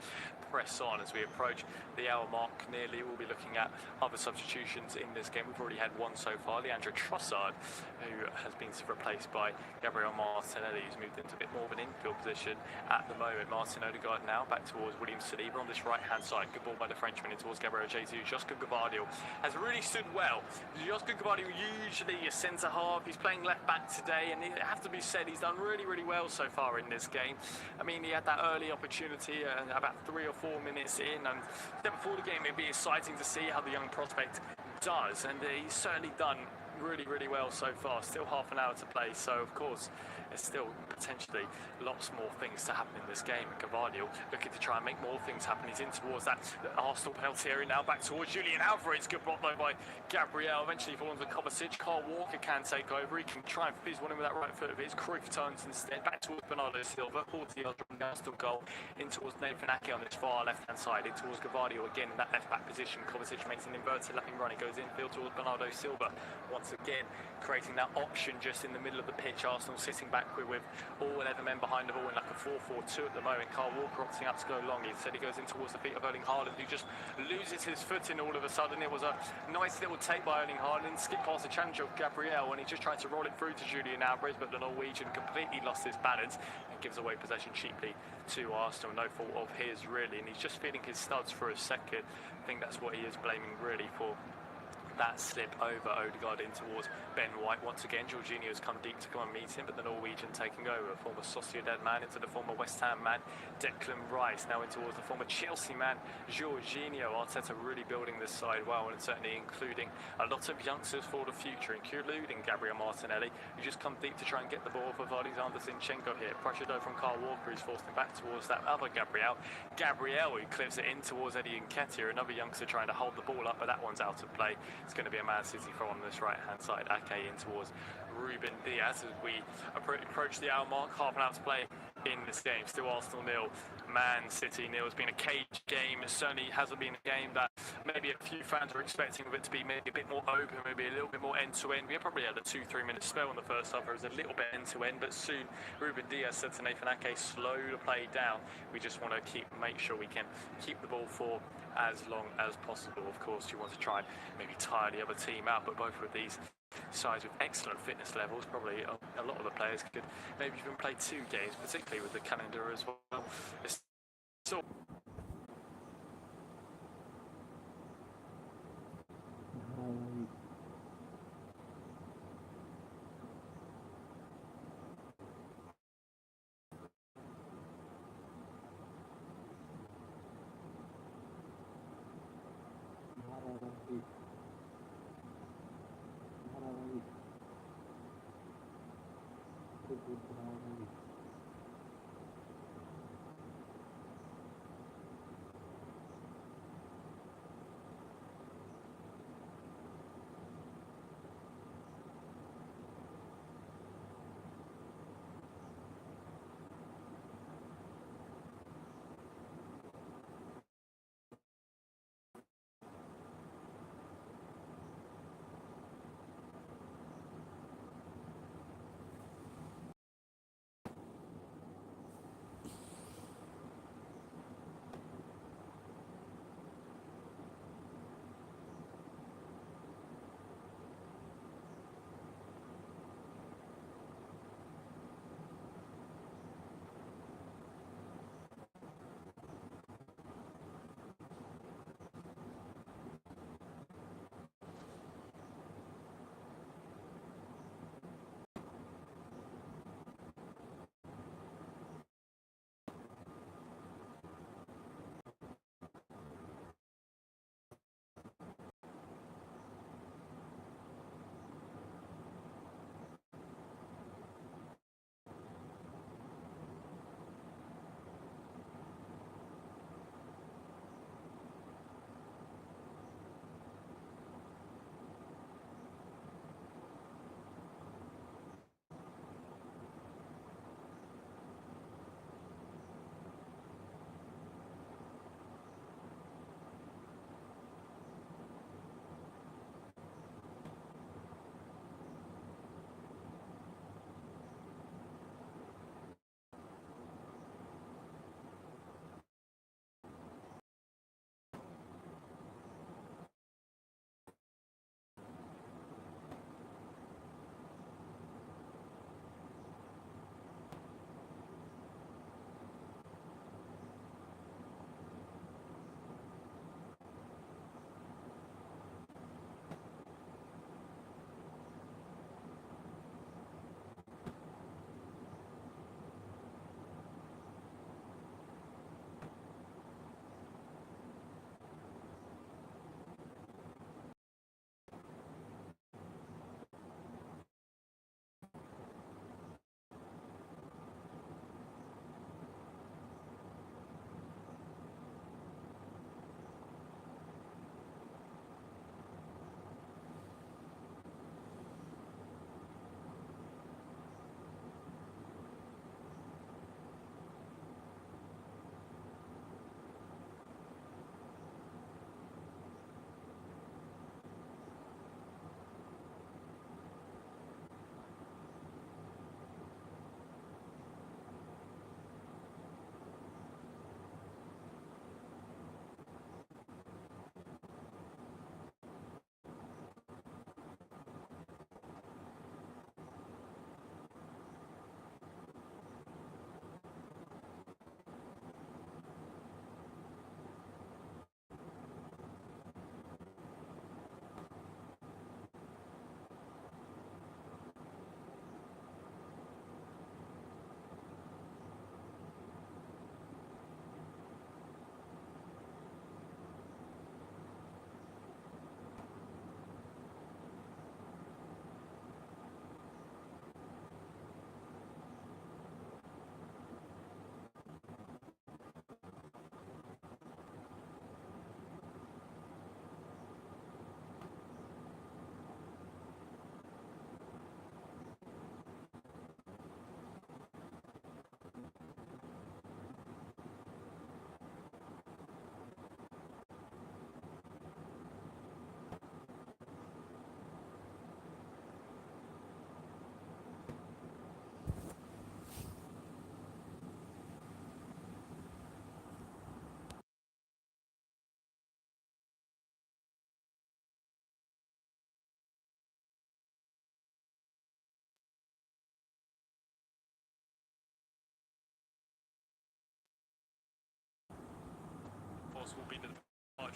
press on as we approach the hour mark nearly. We'll be looking at other substitutions in this game. We've already had one so far, Leandro Trossard, who has been replaced by Gabriel Martinelli, who's moved into a bit more of an infield position at the moment. Martin Odegaard now back towards William Saliba on this right-hand side. Good ball by the Frenchman in towards Gabriel Jesus. Josko Gvardiol has really stood well. Josko Gvardiol, usually a centre-half. He's playing left-back today, and it have to be said, he's done really, really well so far in this game. I mean, he had that early opportunity about 3 or 4 minutes in, and then before the game, it'd be exciting to see how the young prospect does, and he's certainly done really, really well so far. Still half an hour to play, so of course there's still potentially lots more things to happen in this game. Gvardiol looking to try and make more things happen. He's in towards that Arsenal penalty area now, back towards Julian Alvarez. Good block though by Gabriel. Eventually falls to Kovacic. Carl Walker can take over. He can try and fizz one in with that right foot of his. Cruyff turns instead back towards Bernardo Silva. 40 yards from Arsenal goal in towards Nathan Ake on this far left hand side. In towards Gvardiol again in that left back position. Kovacic makes an inverted lapping run. He goes infield towards Bernardo Silva once again, creating that option just in the middle of the pitch. Arsenal sitting back with all 11 men behind the ball in like a 4-4-2 at the moment. Carl Walker opting out to go long. He said he goes in towards the feet of Erling Haaland, who just loses his footing all of a sudden. It was a nice little take by Erling Haaland, skip past the challenge of Gabriel, and he just tried to roll it through to Julian Alvarez, but the Norwegian completely lost his balance and gives away possession cheaply to Arsenal. No fault of his really, and he's just feeling his studs for a second. I think that's what he is blaming really for that slip over Odegaard in towards Ben White. Once again, Jorginho's come deep to come and meet him, but the Norwegian taking over. Former Sociedad man into the former West Ham man, Declan Rice, now in towards the former Chelsea man, Jorginho. Arteta really building this side well, and certainly including a lot of youngsters for the future, including Gabriel Martinelli, who just come deep to try and get the ball for Alexander Zinchenko here. Pressure though from Carl Walker, who's forced him back towards that other Gabriel. Who clips it in towards Eddie Nketiah, another youngster trying to hold the ball up, but that one's out of play. It's going to be a Man City throw on this right-hand side. Ake in towards Ruben Diaz as we approach the hour mark. Half an hour to play in this game. Still Arsenal 0, Man City 0. It's been a cage game. It certainly hasn't been a game that maybe a few fans were expecting of it to be maybe a bit more open, maybe a little bit more end-to-end. We probably had a 2-3 minute spell in the first half. It was a little bit end-to-end, but soon Ruben Diaz said to Nathan Ake, slow the play down. We just want to make sure we can keep the ball for as long as possible. Of course, you want to try and maybe tire the other team out, but both of these sides with excellent fitness levels, probably a lot of the players could maybe even play 2 games, particularly with the calendar as well. It's still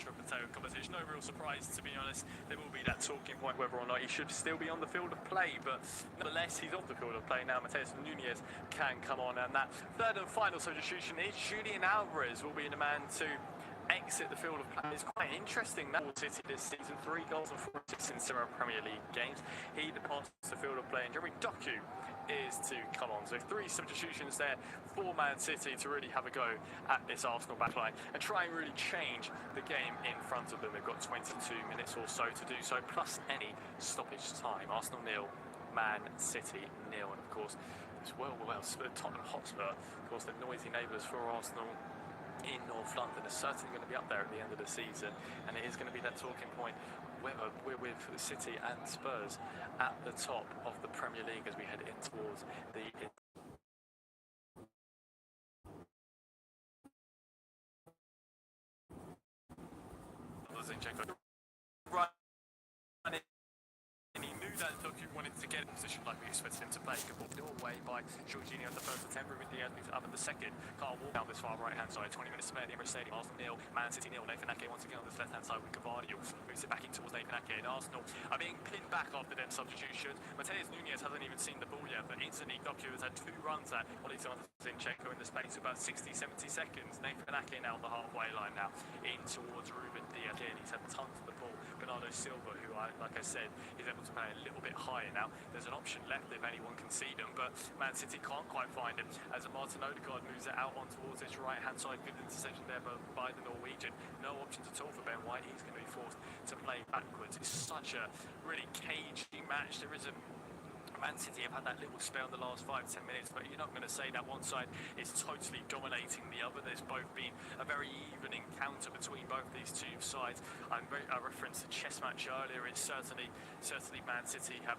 couch or potato competition. No real surprise, to be honest. There will be that talking point whether or not he should still be on the field of play, but nonetheless, he's off the field of play now. Mateus Nunes can come on, and that third and final substitution is Julian Alvarez will be the man to exit the field of play. It's quite interesting that City this season, 3 goals and 4 assists in 7 Premier League games. He departs the field of play, and Jeremy Doku is to come on. So 3 substitutions there for Man City to really have a go at this Arsenal backline and try and really change the game in front of them. They've got 22 minutes or so to do so, plus any stoppage time. Arsenal 0, Man City 0, and of course it's Tottenham Hotspur, of course the noisy neighbours for Arsenal in North London, are certainly going to be up there at the end of the season, and it is going to be that talking point whether we're with City and Spurs at the top of the Premier League as we head in towards the Zinchenko. Right. And he knew that Doku wanted to get in a position like we expected him to play. Good ball away by Jorginho at the first attempt, Ruben Diaz moves up at the second. Carl Walker down this far right hand side, 20 minutes to spare at the Emirates Stadium. Arsenal 0, Man City 0. Nathan Ake once again on this left hand side with Gavardio. Moves it back in towards Nathan Ake, and Arsenal are being pinned back after them substitutions. Mateus Nunes hasn't even seen the ball yet, but instantly Doku has had 2 runs at Alexander Zinchenko in the space of about 60-70 seconds. Nathan Ake now on the halfway line now, in towards Ruben Diaz. Again, he's had tons of the ball. Bernardo Silva, who, like I said, is able to play a little bit higher now. There's an option left if anyone can see them, but Man City can't quite find him as Martin Odegaard moves it out on towards his right hand side. Good interception there by the Norwegian. No options at all for Ben White. He's going to be forced to play backwards. It's such a really cagey match. There isn't. Man City have had that little spell in the last 5-10 minutes, but you're not going to say that one side is totally dominating the other. There's both been a very even encounter between both these 2 sides. I referenced the chess match earlier. It's certainly Man City have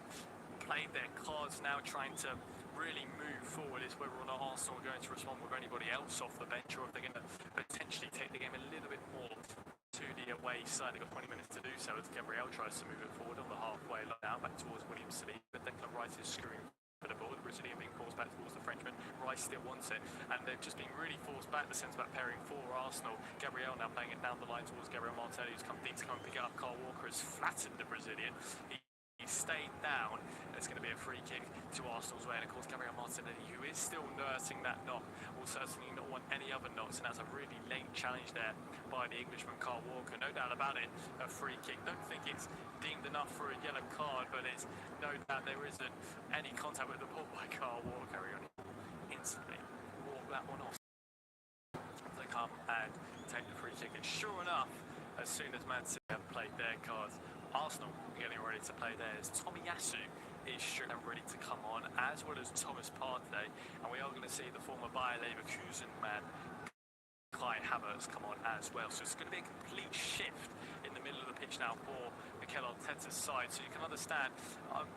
played their cards now, trying to really move forward. Is whether or not Arsenal are going to respond with anybody else off the bench, or if they're going to potentially take the game a little bit more to the away side. They've got 20 minutes to do so as Gabriel tries to move it forward on the halfway line now, back towards William Saliba. But Declan Rice is screwing for the ball. The Brazilian being forced back towards the Frenchman. Rice still wants it, and they've just been really forced back. The centre-back pairing for Arsenal. Gabriel now playing it down the line towards Gabriel Martinelli, who's come deep to come and pick it up. Carl Walker has flattened the Brazilian. He stayed down. It's going to be a free kick to Arsenal's way, and of course Gabriel Martinelli, who is still nursing that knock, will certainly not want any other knocks, and that's a really late challenge there by the Englishman Carl Walker. No doubt about it, a free kick. Don't think it's deemed enough for a yellow card, but it's no doubt there isn't any contact with the ball by Carl Walker. He instantly walk that one off. They come and take the free kick, and sure enough, as soon as Man City have played their cards, Arsenal getting ready to play theirs. Tomiyasu is sure and ready to come on, as well as Thomas Partey, and we are going to see the former Bayer Leverkusen man Kai Havertz come on as well. So it's going to be a complete shift in the middle of the pitch now for Mikel Arteta's side. So you can understand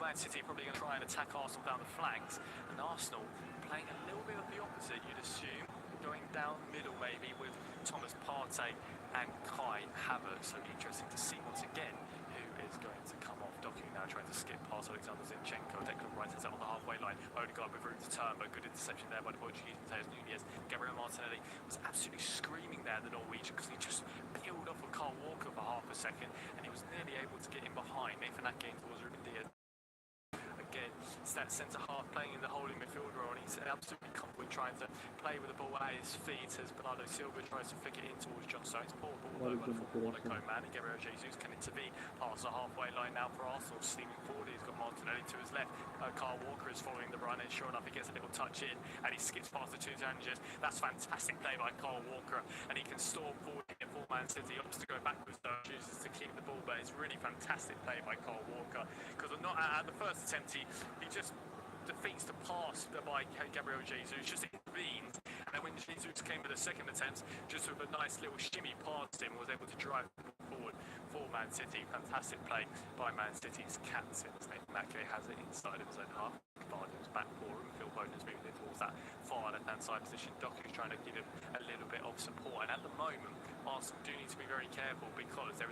Man City are probably going to try and attack Arsenal down the flanks, and Arsenal playing a little bit of the opposite, you'd assume, going down middle maybe with Thomas Partey and Kai Havertz. So interesting to see once again who is going to come off. Doku now trying to skip past Alexander Zinchenko. Declan Rice is out on the halfway line. Odegaard with room to turn, but good interception there by the Portuguese Mateus Nunes. Gabriel Martinelli was absolutely screaming there, the Norwegian, because he just peeled off of Carl Walker for half a second, and he was nearly able to get in behind Nathan Ake towards Ruben Diaz. Again, it's that centre half playing in the holding midfield role, and he's absolutely comfortable trying to play with the ball at his feet as Bernardo Silva tries to flick it in towards John Stones. Poor ball over for Monaco man, and Gabriel Jesus can intervene past the halfway line now for Arsenal. Steaming forward, he's got Martinelli to his left. Carl Walker is following the run, and sure enough, he gets a little touch in, and he skips past the 2 challenges. That's fantastic play by Carl Walker, and he can storm forward for Man City. He opts to go backwards, though, chooses to keep the ball, but it's really fantastic play by Carl Walker, because not at the first attempt he just defeats the pass by Gabriel Jesus, just intervenes, and then when Jesus came with the second attempt, just with a nice little shimmy past him, was able to drive the ball forward for Man City. Fantastic play by Man City's captain. Nathan Ake has it inside of his own half. Bardham's back for him. Phil Foden's moving in towards that far left-hand side position. Doku's trying to give him a little bit of support, and at the moment Arsenal do need to be very careful, because there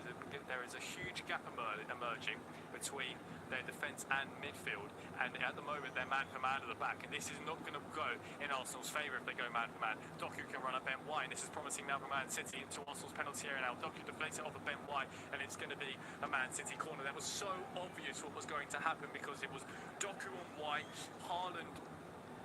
is a huge gap emerging between their defence and midfield. And at the moment, they're man for man at the back. And this is not going to go in Arsenal's favour if they go man for man. Doku can run at Ben White. And this is promising now for Man City into Arsenal's penalty area now. Doku deflates it off of Ben White. And it's going to be a Man City corner. That was so obvious what was going to happen because it was Doku on White, Haaland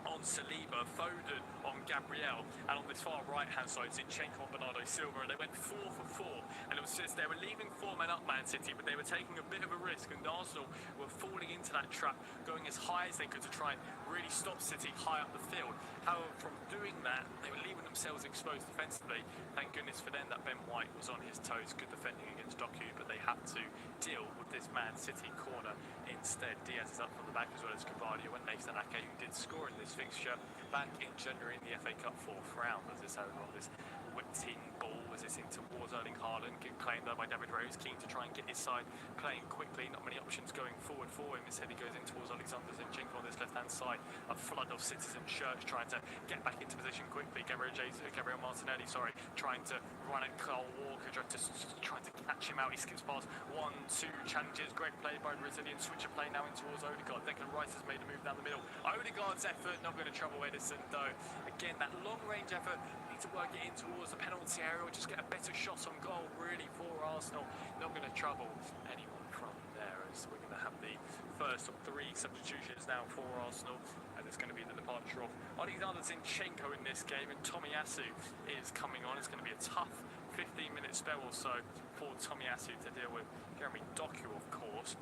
on Saliba, Foden on Gabriel, and on this far right-hand side, Zinchenko on Bernardo Silva, and they went 4 for 4, and it was just, they were leaving 4 men up, Man City, but they were taking a bit of a risk, and Arsenal were falling into that trap, going as high as they could to try and really stop City high up the field. However, from doing that, they were leaving themselves exposed defensively. Thank goodness for them that Ben White was on his toes, good defending against Doku, but they had to deal with this Man City corner instead. Diaz is up from the back as well as Cavani, and Nathan Ake, who did score in this fixture back in January in the FA Cup 4th round. As this over on this whipped in ball as it's in towards Erling Haaland, get claimed there by David Rose, keen to try and get his side playing quickly. Not many options going forward for him. Instead, he goes in towards Alexander Zinchenko on this left-hand side. A flood of citizen shirts trying to get back into position quickly. Gabriel Martinelli, trying to run at Kyle Walker, trying to catch him out. He skips past 1-2 challenges. Great play by Brazilian. Switcher play now in towards Odegaard. Declan Rice has made a move down the middle. Odegaard's effort not going to trouble Edison though. Again, that long-range effort. Need to work it in towards the penalty area or just get a better shot on goal really for Arsenal. Not going to trouble anyone from there as we're going to have the first of 3 substitutions now for Arsenal, and it's going to be the departure of Alexander Zinchenko in this game, and Tomiyasu is coming on. It's going to be a tough 15-minute spell or so for Tomiyasu to deal with Jeremy Doku, of course.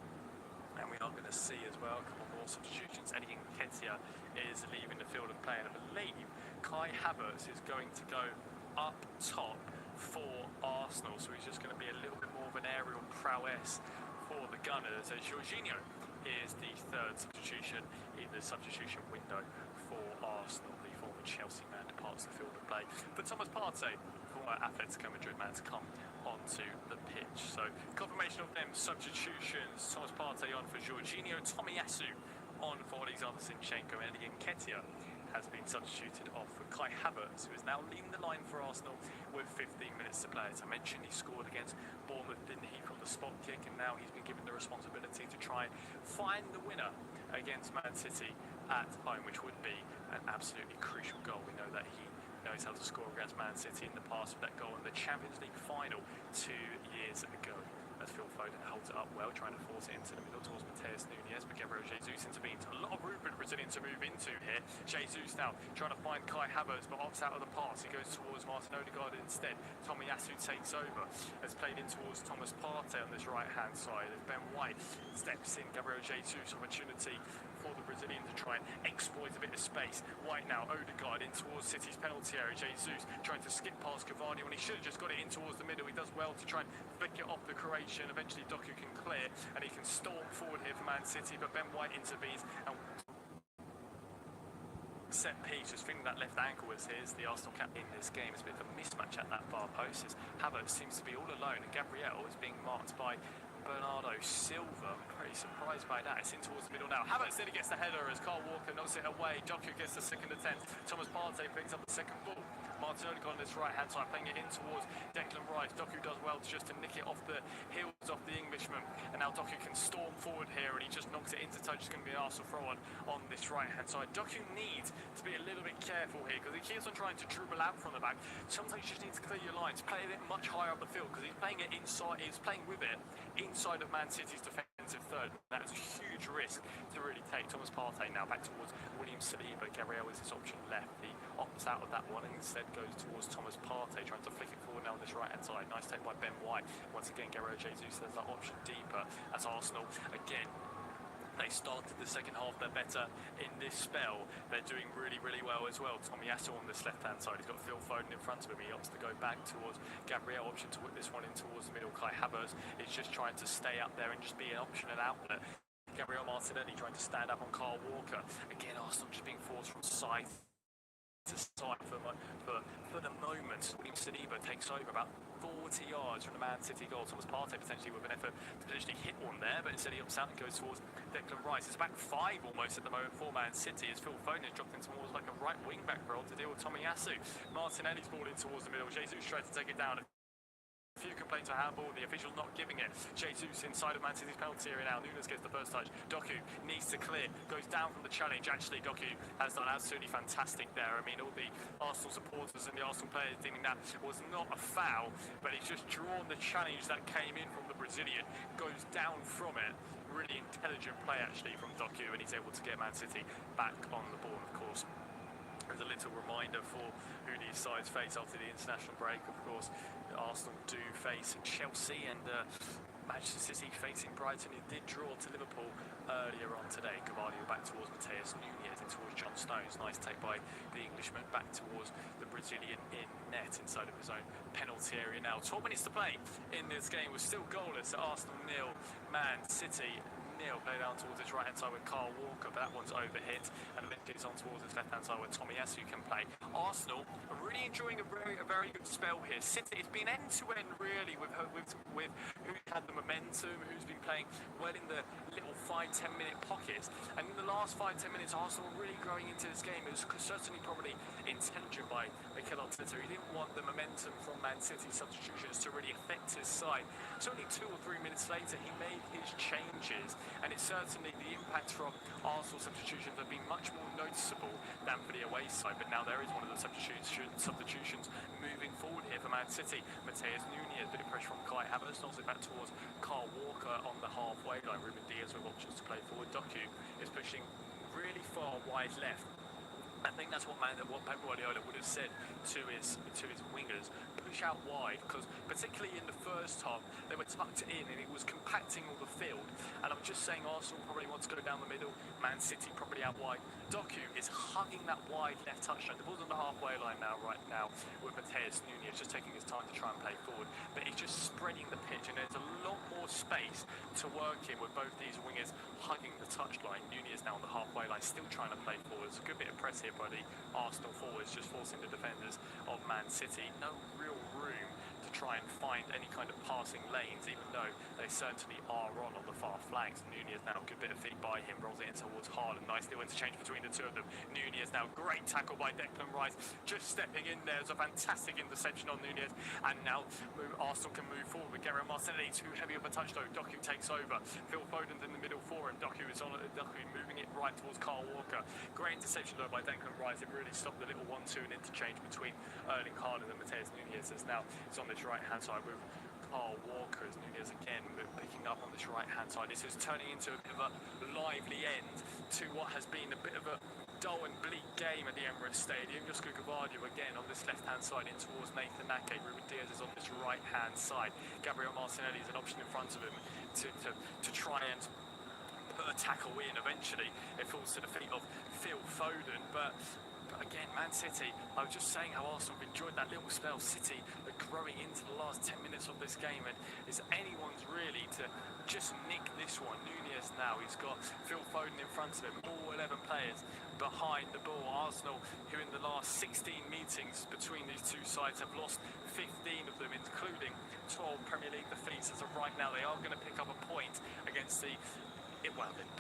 And we are going to see as well a couple more substitutions. Eddie Nketiah is leaving the field of play, and I believe Kai Havertz is going to go up top for Arsenal. So he's just going to be a little bit more of an aerial prowess for the Gunners, as Jorginho is the 3rd substitution in the substitution window for Arsenal. The former Chelsea man departs the field of play. For Thomas Partey, former Atletico Madrid man, to come onto the pitch. So confirmation of them substitutions. Thomas Partey on for Jorginho, Tomiyasu on for Alexander Zinchenko, and Eddie Nketiah has been substituted off for Kai Havertz, who is now leading the line for Arsenal with 15 minutes to play. As I mentioned, he scored against Bournemouth, didn't he, from the spot kick, and now he's been given the responsibility to try and find the winner against Man City at home, which would be an absolutely crucial goal. We know that he knows how to score against Man City in the past with that goal in the Champions League final 2 years ago. As Phil Foden holds it up well, trying to force it into the middle towards Mateus Nunes, but Gabriel Jesus intervenes. A lot of room for the Brazilian to move into here. Jesus now trying to find Kai Havertz, but opts out of the pass. He goes towards Martin Odegaard instead. Tomiyasu takes over. Has played in towards Thomas Partey on this right-hand side. As Ben White steps in, Gabriel Jesus opportunity for the Brazilian to try and exploit a bit of space. White now, Odegaard in towards City's penalty area. Jesus trying to skip past Cavani when he should have just got it in towards the middle. He does well to try and flick it off the Croatian. Eventually Doku can clear and he can storm forward here for Man City, but Ben White intervenes and set piece, just feeling that left ankle as his, the Arsenal captain in this game. It's a bit of a mismatch at that far post as Havertz seems to be all alone and Gabriel is being marked by Bernardo Silva. I'm pretty surprised by that. It's in towards the middle now. Havertz then gets the header as Kyle Walker knocks it away. Doku gets the 2nd attempt. Thomas Partey picks up the 2nd ball. Martin Odegaard on this right-hand side, playing it in towards Declan Rice. Doku does well just to nick it off the heels of the Englishman. And now Doku can storm forward here and he just knocks it into touch. It's going to be an Arsenal throw-on on this right-hand side. Doku needs to be a little bit careful here because he keeps on trying to dribble out from the back. Sometimes you just need to clear your lines, play it much higher up the field because he's playing it inside, he's playing with it inside of Man City's defensive third. That is a huge risk to really take. Thomas Partey now back towards William Saliba. Gabriel is his option left. He opts out of that one and instead goes towards Thomas Partey, trying to flick it forward now on this right-hand side. Nice take by Ben White. Once again, Gabriel Jesus has that option deeper as Arsenal again. They started the second half, they're better in this spell. They're doing really, really well as well. Tomiyasu on this left-hand side, he's got Phil Foden in front of him. He opts to go back towards Gabriel, option to whip this one in towards the middle. Kai Havertz is just trying to stay up there and just be an optional outlet. Gabriel Martinelli trying to stand up on Kyle Walker. Again, Arsenal just being forced from side to side for the moment. William Saliba takes over about 40 yards from the Man City goal. Thomas Partey potentially with an effort to potentially hit one there, but instead he opts out and goes towards Declan Rice. It's back 5 almost at the moment for Man City as Phil Foden has dropped into more like a right wing back role to deal with Tomiyasu. Martinelli's ball in towards the middle. Jesus tries to take it down. few complaints of handball, the official not giving it. Jesus inside of Man City's penalty area now. Nunes gets the first touch. Doku needs to clear, goes down from the challenge. Actually, Doku has done absolutely fantastic there. I mean, all the Arsenal supporters and the Arsenal players thinking that was not a foul, but he's just drawn the challenge that came in from the Brazilian, goes down from it. Really intelligent play actually from Doku, and he's able to get Man City back on the ball. Of course, as a little reminder for who these sides face after the international break, of course, Arsenal do face Chelsea and Manchester City facing Brighton, who did draw to Liverpool earlier on today. Carvalho back towards Mateus Nunes and towards John Stones. Nice take by the Englishman back towards the Brazilian in net inside of his own penalty area now. 12 minutes to play in this game. We're still goalless at Arsenal 0, Man City 0. Play down towards his right hand side with Carl Walker, but that one's overhit, and then gets on towards his left hand side where Tomiyasu can play. Arsenal are really enjoying a very good spell here. City, it's been end to end really with who's had the momentum, who's been playing well in the little 5-10 minute pockets, and in the last 5-10 minutes Arsenal were really growing into this game. It was certainly probably intelligent by Mikel Arteta. He didn't want the momentum from Man City substitutions to really affect his side. So only 2 or 3 minutes later he made his changes, and it's certainly the impact from Arsenal substitutions have been much more noticeable than for the away side. But now there is one of the substitutions moving forward here for Man City. Mateus Nunes, bit of pressure from Kai Havertz, knocks it back towards Carl Walker on the halfway line. Ruben Diaz with options to play forward. Doku is pushing really far wide left. I think that's what Pep Guardiola would have said to his wingers. Push out wide, because particularly in the first half they were tucked in and it was compacting all the field. And I'm just saying Arsenal probably want to go down the middle, Man City probably out wide. Doku is hugging that wide left touchline. The ball's on the halfway line now, right now, with Mateus Nunes just taking his time to try and play forward. But he's just spreading the pitch, and there's a lot more space to work in with both these wingers hugging the touchline. Nunes now on the halfway line, still trying to play forward. It's a good bit of press here by the Arsenal forwards, just forcing the defenders of Man City. No real room to try and find any kind of passing lanes, even though they certainly are on the far flanks. Nunes now, good bit of feed by him, rolls it in towards Haaland. Nice little interchange between the two of them. Nunes now, great tackle by Declan Rice, just stepping in there. There's a fantastic interception on Nunes, and now Arsenal can move forward with Gabriel Martinelli. Too heavy of a touch though. Doku takes over. Phil Foden's in the middle for him. Doku is on it. Doku moving it right towards Carl Walker. Great interception though by Declan Rice. It really stopped the little 1-2 and interchange between Erling Haaland and Mateus Nunes. As now it's on this right hand side with Carl Walker, as Nunes again picking up on this right hand side. This is turning into a bit of a lively end to what has been a bit of a dull and bleak game at the Emirates Stadium. Josko Gvardiol again on this left hand side in towards Nathan Ake. Ruben Diaz is on this right hand side. Gabriel Martinelli is an option in front of him to try and put a tackle in. Eventually it falls to the feet of Phil Foden, but again, Man City, I was just saying how Arsenal have enjoyed that little spell. City are growing into the last 10 minutes of this game, and it's anyone's really to just nick this one. Nunes now, he's got Phil Foden in front of him, all 11 players behind the ball. Arsenal, who in the last 16 meetings between these two sides have lost 15 of them, including 12 Premier League defeats. As of right now, they are going to pick up a point against the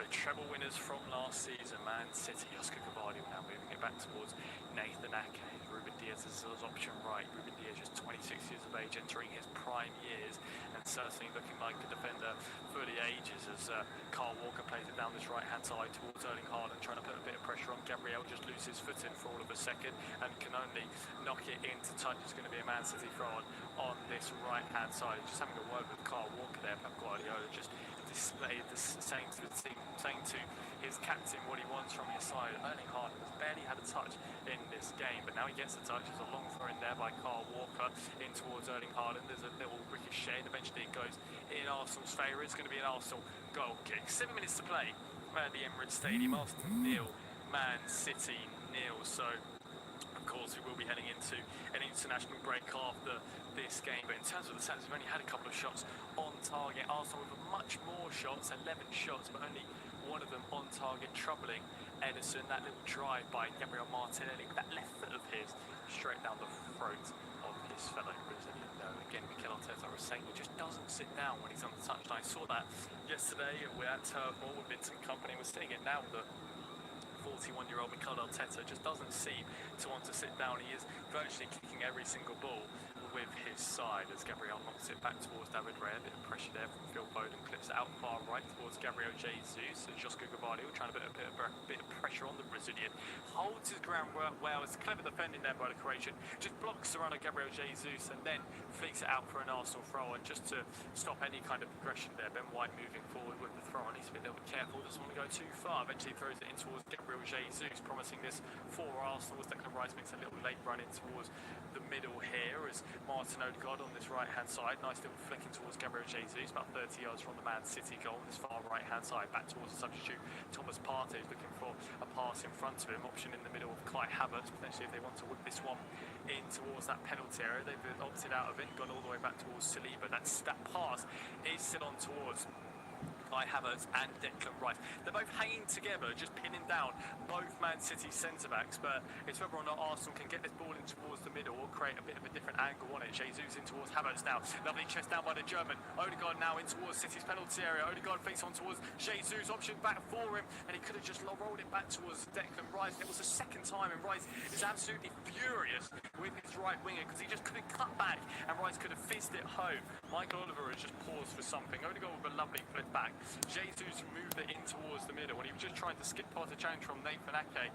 treble winners from last season, Man City. Josko Gvardiol now moving it back towards Nathan Ake. Ruben Diaz is his option right. Ruben Diaz just 26 years of age, entering his prime years, and certainly looking like a defender for the ages as Carl Walker plays it down this right hand side towards Erling Haaland, trying to put a bit of pressure on. Gabriel just loses his foot in for all of a second and can only knock it into touch. It's going to be a Man City throw on this right hand side. Just having a word with Carl Walker there. Pep Guardiola just displayed saying to his captain what he wants from his side. Erling Haaland has barely had a touch in this game, but now he gets a touch. There's a long throw in there by Carl Walker in towards Erling Haaland. There's a little ricochet, and eventually it goes in Arsenal's favour. It's going to be an Arsenal goal kick. 7 minutes to play at the Emirates Stadium. Arsenal 0, Man City 0. So of course we will be heading into an international break after this game, but in terms of the stats, we've only had a couple of shots on target. Arsenal with much more shots, 11 shots, but only one of them on target, troubling Ederson. That little drive by Gabriel Martinelli, that left foot of his, straight down the throat of his fellow Brazilian. Again, Mikel Arteta was saying he just doesn't sit down when he's on the touchline. I saw that yesterday at Turf Moor with Vincent Kompany. We're seeing it now with the 41-year-old Mikel Arteta just doesn't seem to want to sit down. He is virtually kicking every single ball with his side as Gabriel knocks it back towards David Rea. A bit of pressure there from Phil Foden, clips it out far right towards Gabriel Jesus. Josko Gvardiol trying to put a bit of pressure on the Brazilian. Holds his ground well. It's clever defending there by the Croatian. Just blocks the run of Gabriel Jesus and then flicks it out for an Arsenal throw. And just to stop any kind of progression there, Ben White moving forward with the throw. Needs to be a little bit careful, doesn't want to go too far. Eventually throws it in towards Gabriel Jesus, promising this for Arsenal as Declan Rice makes a little late run in towards the middle here as Martin Odegaard on this right hand side. Nice little flicking towards Gabriel Jesus, about 30 yards from the Man City goal on this far right hand side. Back towards the substitute Thomas Partey is looking for a pass in front of him. Option in the middle of Kai Havertz, potentially if they want to whip this one in towards that penalty area. They've opted out of it and gone all the way back towards Saliba. That pass is still on towards Kai Havertz and Declan Rice. They're both hanging together, just pinning down both Man City centre-backs, but it's whether or not Arsenal can get this ball in towards the middle or create a bit of a different angle on it. Jesus in towards Havertz now. Lovely chest down by the German. Odegaard now in towards City's penalty area. Odegaard face on towards Jesus. Option back for him, and he could have just rolled it back towards Declan Rice. It was the second time, and Rice is absolutely furious with his right winger because he just couldn't cut back, and Rice could have fizzed it home. Michael Oliver has just paused for something. Odegaard with a lovely flip back. Jesus moved it in towards the middle, and he was just trying to skip past a challenge from Nathan Ake.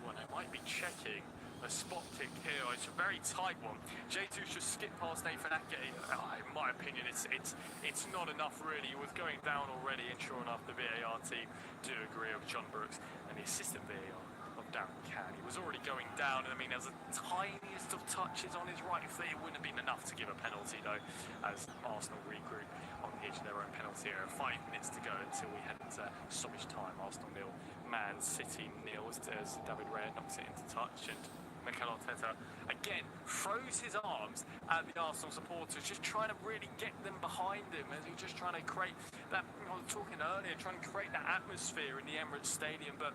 Well, they might be checking a spot kick here. It's a very tight one. Jesus just skipped past Nathan Ake. In my opinion, it's not enough really. He was going down already, and sure enough, the VAR team do agree with John Brooks and the assistant VAR of Darren Can. He was already going down, and I mean, there's the tiniest of touches on his right foot. It wouldn't have been enough to give a penalty though, as Arsenal regroup on the edge of their own penalty area. 5 minutes to go until we head into stoppage time. Arsenal 0, Man City 0 as David Rea knocks it into touch, and Mikel Arteta again throws his arms at the Arsenal supporters, just trying to really get them behind him as he's just trying to create that, I was talking earlier, trying to create that atmosphere in the Emirates Stadium, but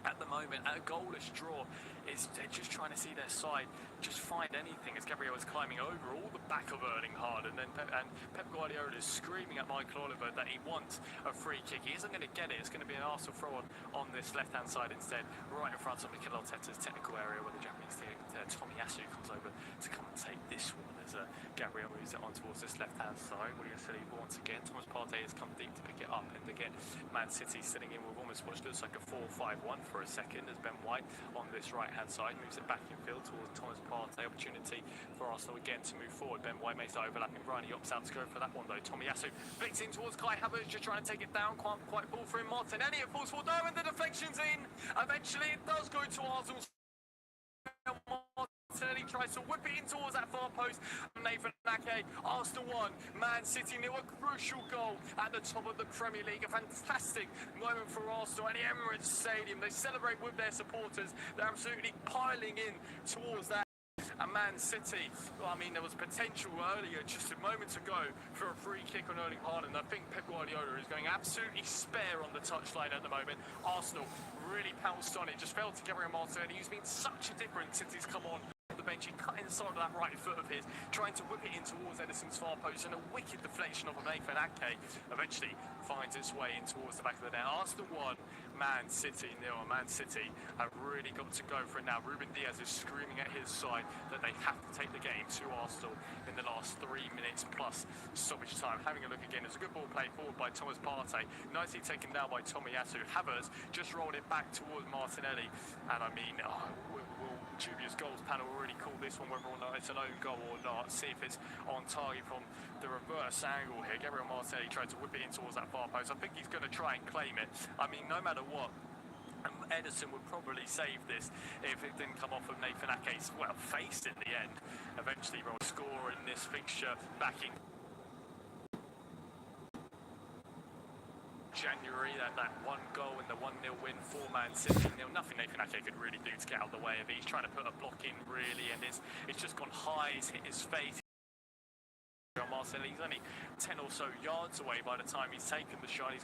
at the moment, at a goalless draw, they're just trying to see their side just find anything as Gabriel is climbing over all the back of Erling Haaland, and Pep Guardiola is screaming at Michael Oliver that he wants a free kick. He isn't going to get it. It's going to be an Arsenal throw on this left-hand side instead, right in front of Mikel Arteta's technical area where the Japanese team, Tomiyasu comes over to come and take this one as Gabriel moves it on towards this left-hand side. William Saliba once again. Thomas Partey has come deep to pick it up, and again, Man City sitting in with almost what looks like a 4-5-1 for a second as Ben White on this right-hand side moves it back in field towards Thomas Partey. Opportunity for Arsenal again to move forward. Ben White makes that overlapping run. He opts out to go for that one though. Tomiyasu flicks in towards Kai Havertz, just trying to take it down. Can't quite fall for him. Martinelli, it falls for no, and the deflection's in. Eventually, it does go to Arsenal. Martinelli tries to whip it in towards that far post. Nathan Ake, Arsenal 1, Man City 0. A crucial goal at the top of the Premier League. A fantastic moment for Arsenal at the Emirates Stadium. They celebrate with their supporters. They're absolutely piling in towards that. And Man City, well, I mean, there was potential earlier, just a moment ago, for a free kick on Erling Haaland. I think Pep Guardiola is going absolutely spare on the touchline at the moment. Arsenal really pounced on it, just fell to Gabriel Martinelli, who's been such a difference since he's come on the bench. He cut inside of that right foot of his, trying to whip it in towards Edison's far post, and a wicked deflection of Nathan Ake eventually finds its way in towards the back of the net. Arsenal 1, Man City 0. Man City have really got to go for it now. Ruben Diaz is screaming at his side that they have to take the game to Arsenal in the last 3 minutes plus stoppage time. Having a look again, there's a good ball played forward by Thomas Partey, nicely taken down by Tomiyasu. Havertz just rolled it back towards Martinelli, and I mean, will Jubia's goals panel already call this one, whether or not it's an own goal or not. See if it's on target from the reverse angle here. Gabriel Martinelli tried to whip it in towards that far post. I think he's going to try and claim it. I mean, no matter what, Edison would probably save this if it didn't come off of Nathan Ake's, well, face in the end. Eventually, will score in this fixture back in January, that one goal and the 1-0 win for Man City. Nothing Nathan Ake could really do to get out of the way of it. He's trying to put a block in really, and it's just gone high. It's hit his face. Martinelli, he's only 10 or so yards away by the time he's taken the shot. He's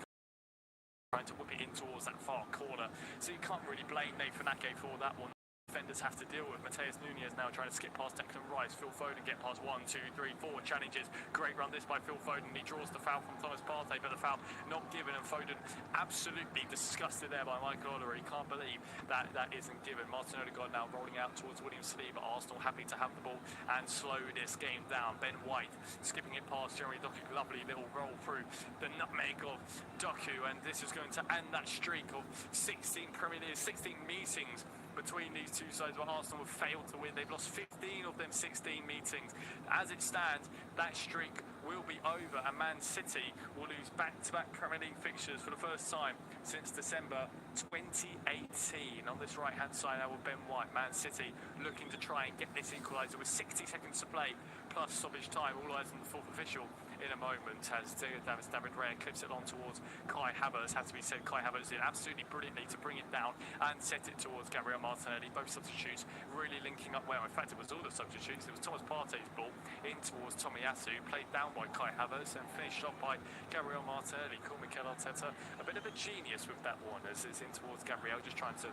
trying to whip it in towards that far corner, so you can't really blame Nathan Ake for that one. defenders have to deal with. Mateus Nunes now trying to skip past Declan Rice. Phil Foden get past 1, 2, 3, 4 challenges. Great run this by Phil Foden. He draws the foul from Thomas Partey, but the foul not given, and Foden absolutely disgusted there by Michael Oliver. He can't believe that isn't given. Martin Odegaard now rolling out towards William Saliba. Arsenal happy to have the ball and slow this game down. Ben White skipping it past Jeremy Doku. Lovely little roll through the nutmeg of Doku, and this is going to end that streak of 16 Premier League, 16 meetings between these two sides where Arsenal have failed to win. They've lost 15 of them 16 meetings. As it stands, that streak will be over, and Man City will lose back-to-back Premier League fixtures for the first time since December 2018. On this right-hand side now with Ben White, Man City looking to try and get this equaliser with 60 seconds to play plus stoppage time. All eyes on the fourth official in a moment as David Raya clips it on towards Kai Havertz. Has to be said, Kai Havertz did absolutely brilliantly to bring it down and set it towards Gabriel Martinelli. Both substitutes really linking up well. In fact, it was all the substitutes. It was Thomas Partey's ball in towards Tomiyasu, played down by Kai Havertz and finished off by Gabriel Martinelli. Called Mikel Arteta a bit of a genius with that one as it's in towards Gabriel, just trying to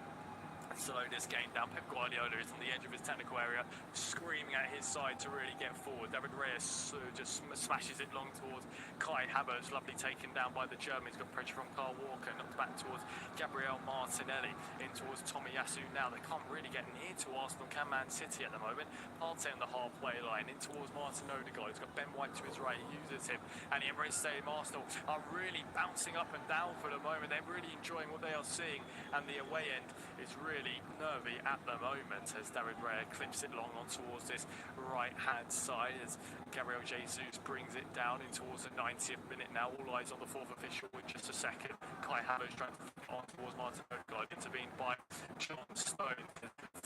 slow this game down. Pep Guardiola is on the edge of his technical area, screaming at his side to really get forward. David Reyes just smashes it long towards Kai Havertz. Lovely taken down by the German. He's got pressure from Carl Walker, knocked back towards Gabriel Martinelli, in towards Tomiyasu now. They can't really get near to Arsenal, can Man City at the moment. Partey on the halfway line, in towards Martin Odegaard. He's got Ben White to his right, he uses him, and the Emirates Stadium Arsenal are really bouncing up and down for the moment. They're really enjoying what they are seeing, and the away end is really nervy at the moment as David Raya clips it long on towards this right hand side as Gabriel Jesus brings it down in towards the 90th minute now. All eyes on the fourth official in just a second. Kai Havertz trying to flip on towards Martin Odegaard, intervened by John Stones.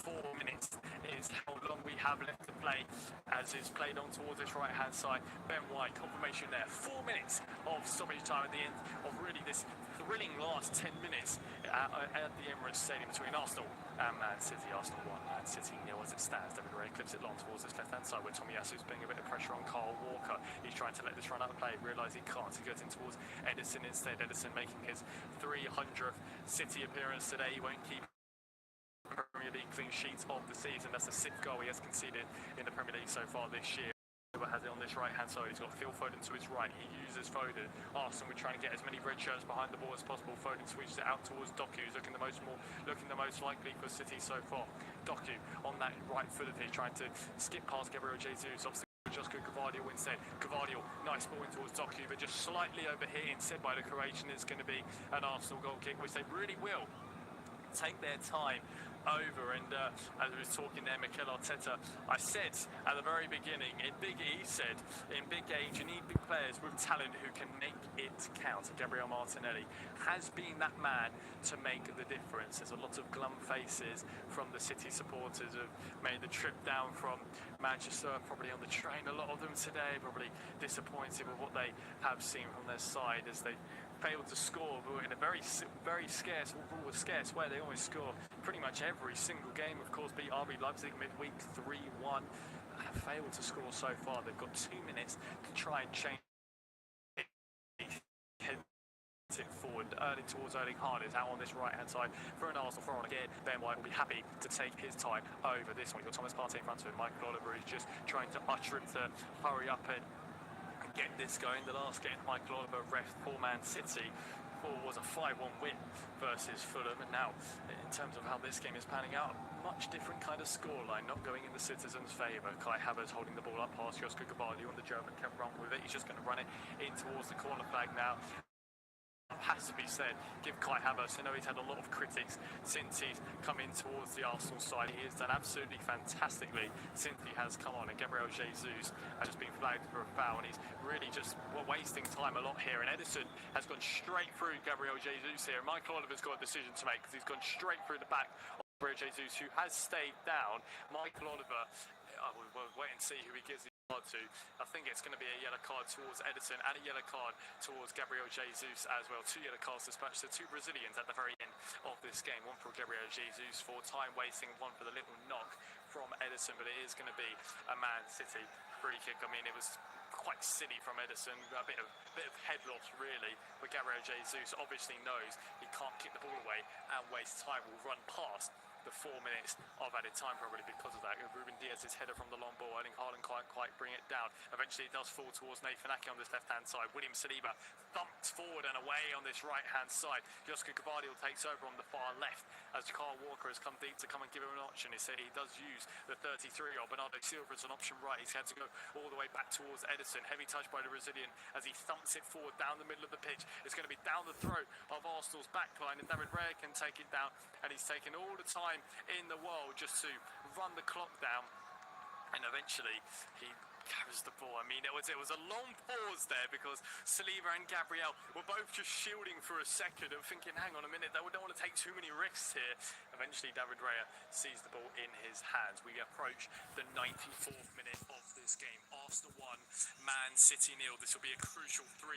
4 minutes is how long we have left to play as is played on towards this right hand side. Ben White, confirmation there. 4 minutes of stoppage time at the end of really this thrilling last 10 minutes at the Emirates Stadium between Arsenal and Man City. Arsenal 1, Man City 0 as it stands. David Raya clips it long towards this left-hand side where Tomiyasu is putting a bit of pressure on Carl Walker. He's trying to let this run out of play, realise he can't. He goes in towards Ederson instead. Ederson making his 300th City appearance today. He won't keep Premier League clean sheets of the season. That's the 6th goal he has conceded in the Premier League so far this year. Has it on this right hand side. He's got Phil Foden to his right. He uses Foden. Arsenal were trying to get as many red shirts behind the ball as possible. Foden switches it out towards Doku, who's looking the most likely for City so far. Doku on that right foot of his, trying to skip past Gabriel Jesus. Obviously Josko Gvardiol instead. Gvardiol, nice ball in towards Doku, but just slightly over here instead by the Croatian. It's going to be an Arsenal goal kick, which they really will take their time over. And as we was talking there, Mikel Arteta, I said at the very beginning, in big age you need big players with talent who can make it count. Gabriel Martinelli has been that man to make the difference. There's a lot of glum faces from the City supporters who have made the trip down from Manchester, probably on the train, a lot of them today, probably disappointed with what they have seen from their side as they failed to score, but in a very scarce way. They always score pretty much every single game. Of course, beat RB Leipzig midweek 3-1. Have failed to score so far. They've got 2 minutes to try and change it forward. Early towards Erling Haaland is out on this right hand side for an Arsenal throw on again. Ben White will be happy to take his time over this one. You've got Thomas Partey in front of him. Michael Oliver is just trying to usher him to hurry up and get this going. The last game, Michael Oliver ref for Man City was a 5-1 win versus Fulham, and now in terms of how this game is panning out, much different kind of scoreline, not going in the citizens' favour. Kai Havertz holding the ball up past Josko Gvardiol, and the German can run with it. He's just going to run it in towards the corner flag now. Has to be said, give Kai Havertz, I know he's had a lot of critics since he's come in towards the Arsenal side. He has done absolutely fantastically since he has come on, and Gabriel Jesus has just been flagged for a foul, and he's really just wasting time a lot here. And Ederson has gone straight through Gabriel Jesus here. Michael Oliver's got a decision to make because he's gone straight through the back of Gabriel Jesus, who has stayed down. Michael Oliver, we'll wait and see who he gives to. I think it's going to be a yellow card towards Ederson and a yellow card towards Gabriel Jesus as well. 2 yellow cards dispatched to 2 Brazilians at the very end of this game. One for Gabriel Jesus for time wasting, one for the little knock from Ederson, but it is going to be a Man City free kick. I mean, it was quite silly from Edison, a bit of head loss really, but Gabriel Jesus obviously knows he can't kick the ball away and waste time, will run past the 4 minutes of added time probably because of that. Ruben Diaz's header from the long ball, Erling Haaland can't quite bring it down. Eventually it does fall towards Nathan Ake on this left-hand side. William Saliba thumps forward and away on this right-hand side. Josko Gvardiol takes over on the far left as Kyle Walker has come deep to come and give him an option. He said he does use the 33-year-old Bernardo Silva as an option right. He's had to go all the way back towards Edison. Heavy touch by the Brazilian as he thumps it forward down the middle of the pitch. It's going to be down the throat of Arsenal's backline, and David Raya can take it down, and he's taken all the time in the world just to run the clock down, and eventually he carries the ball. I mean, it was a long pause there because Saliba and Gabriel were both just shielding for a second and thinking, hang on a minute, they don't want to take too many risks here. Eventually David Raya sees the ball in his hands. We approach the 94th minute of this game. Arsenal 1, Man City 0. This will be a crucial 3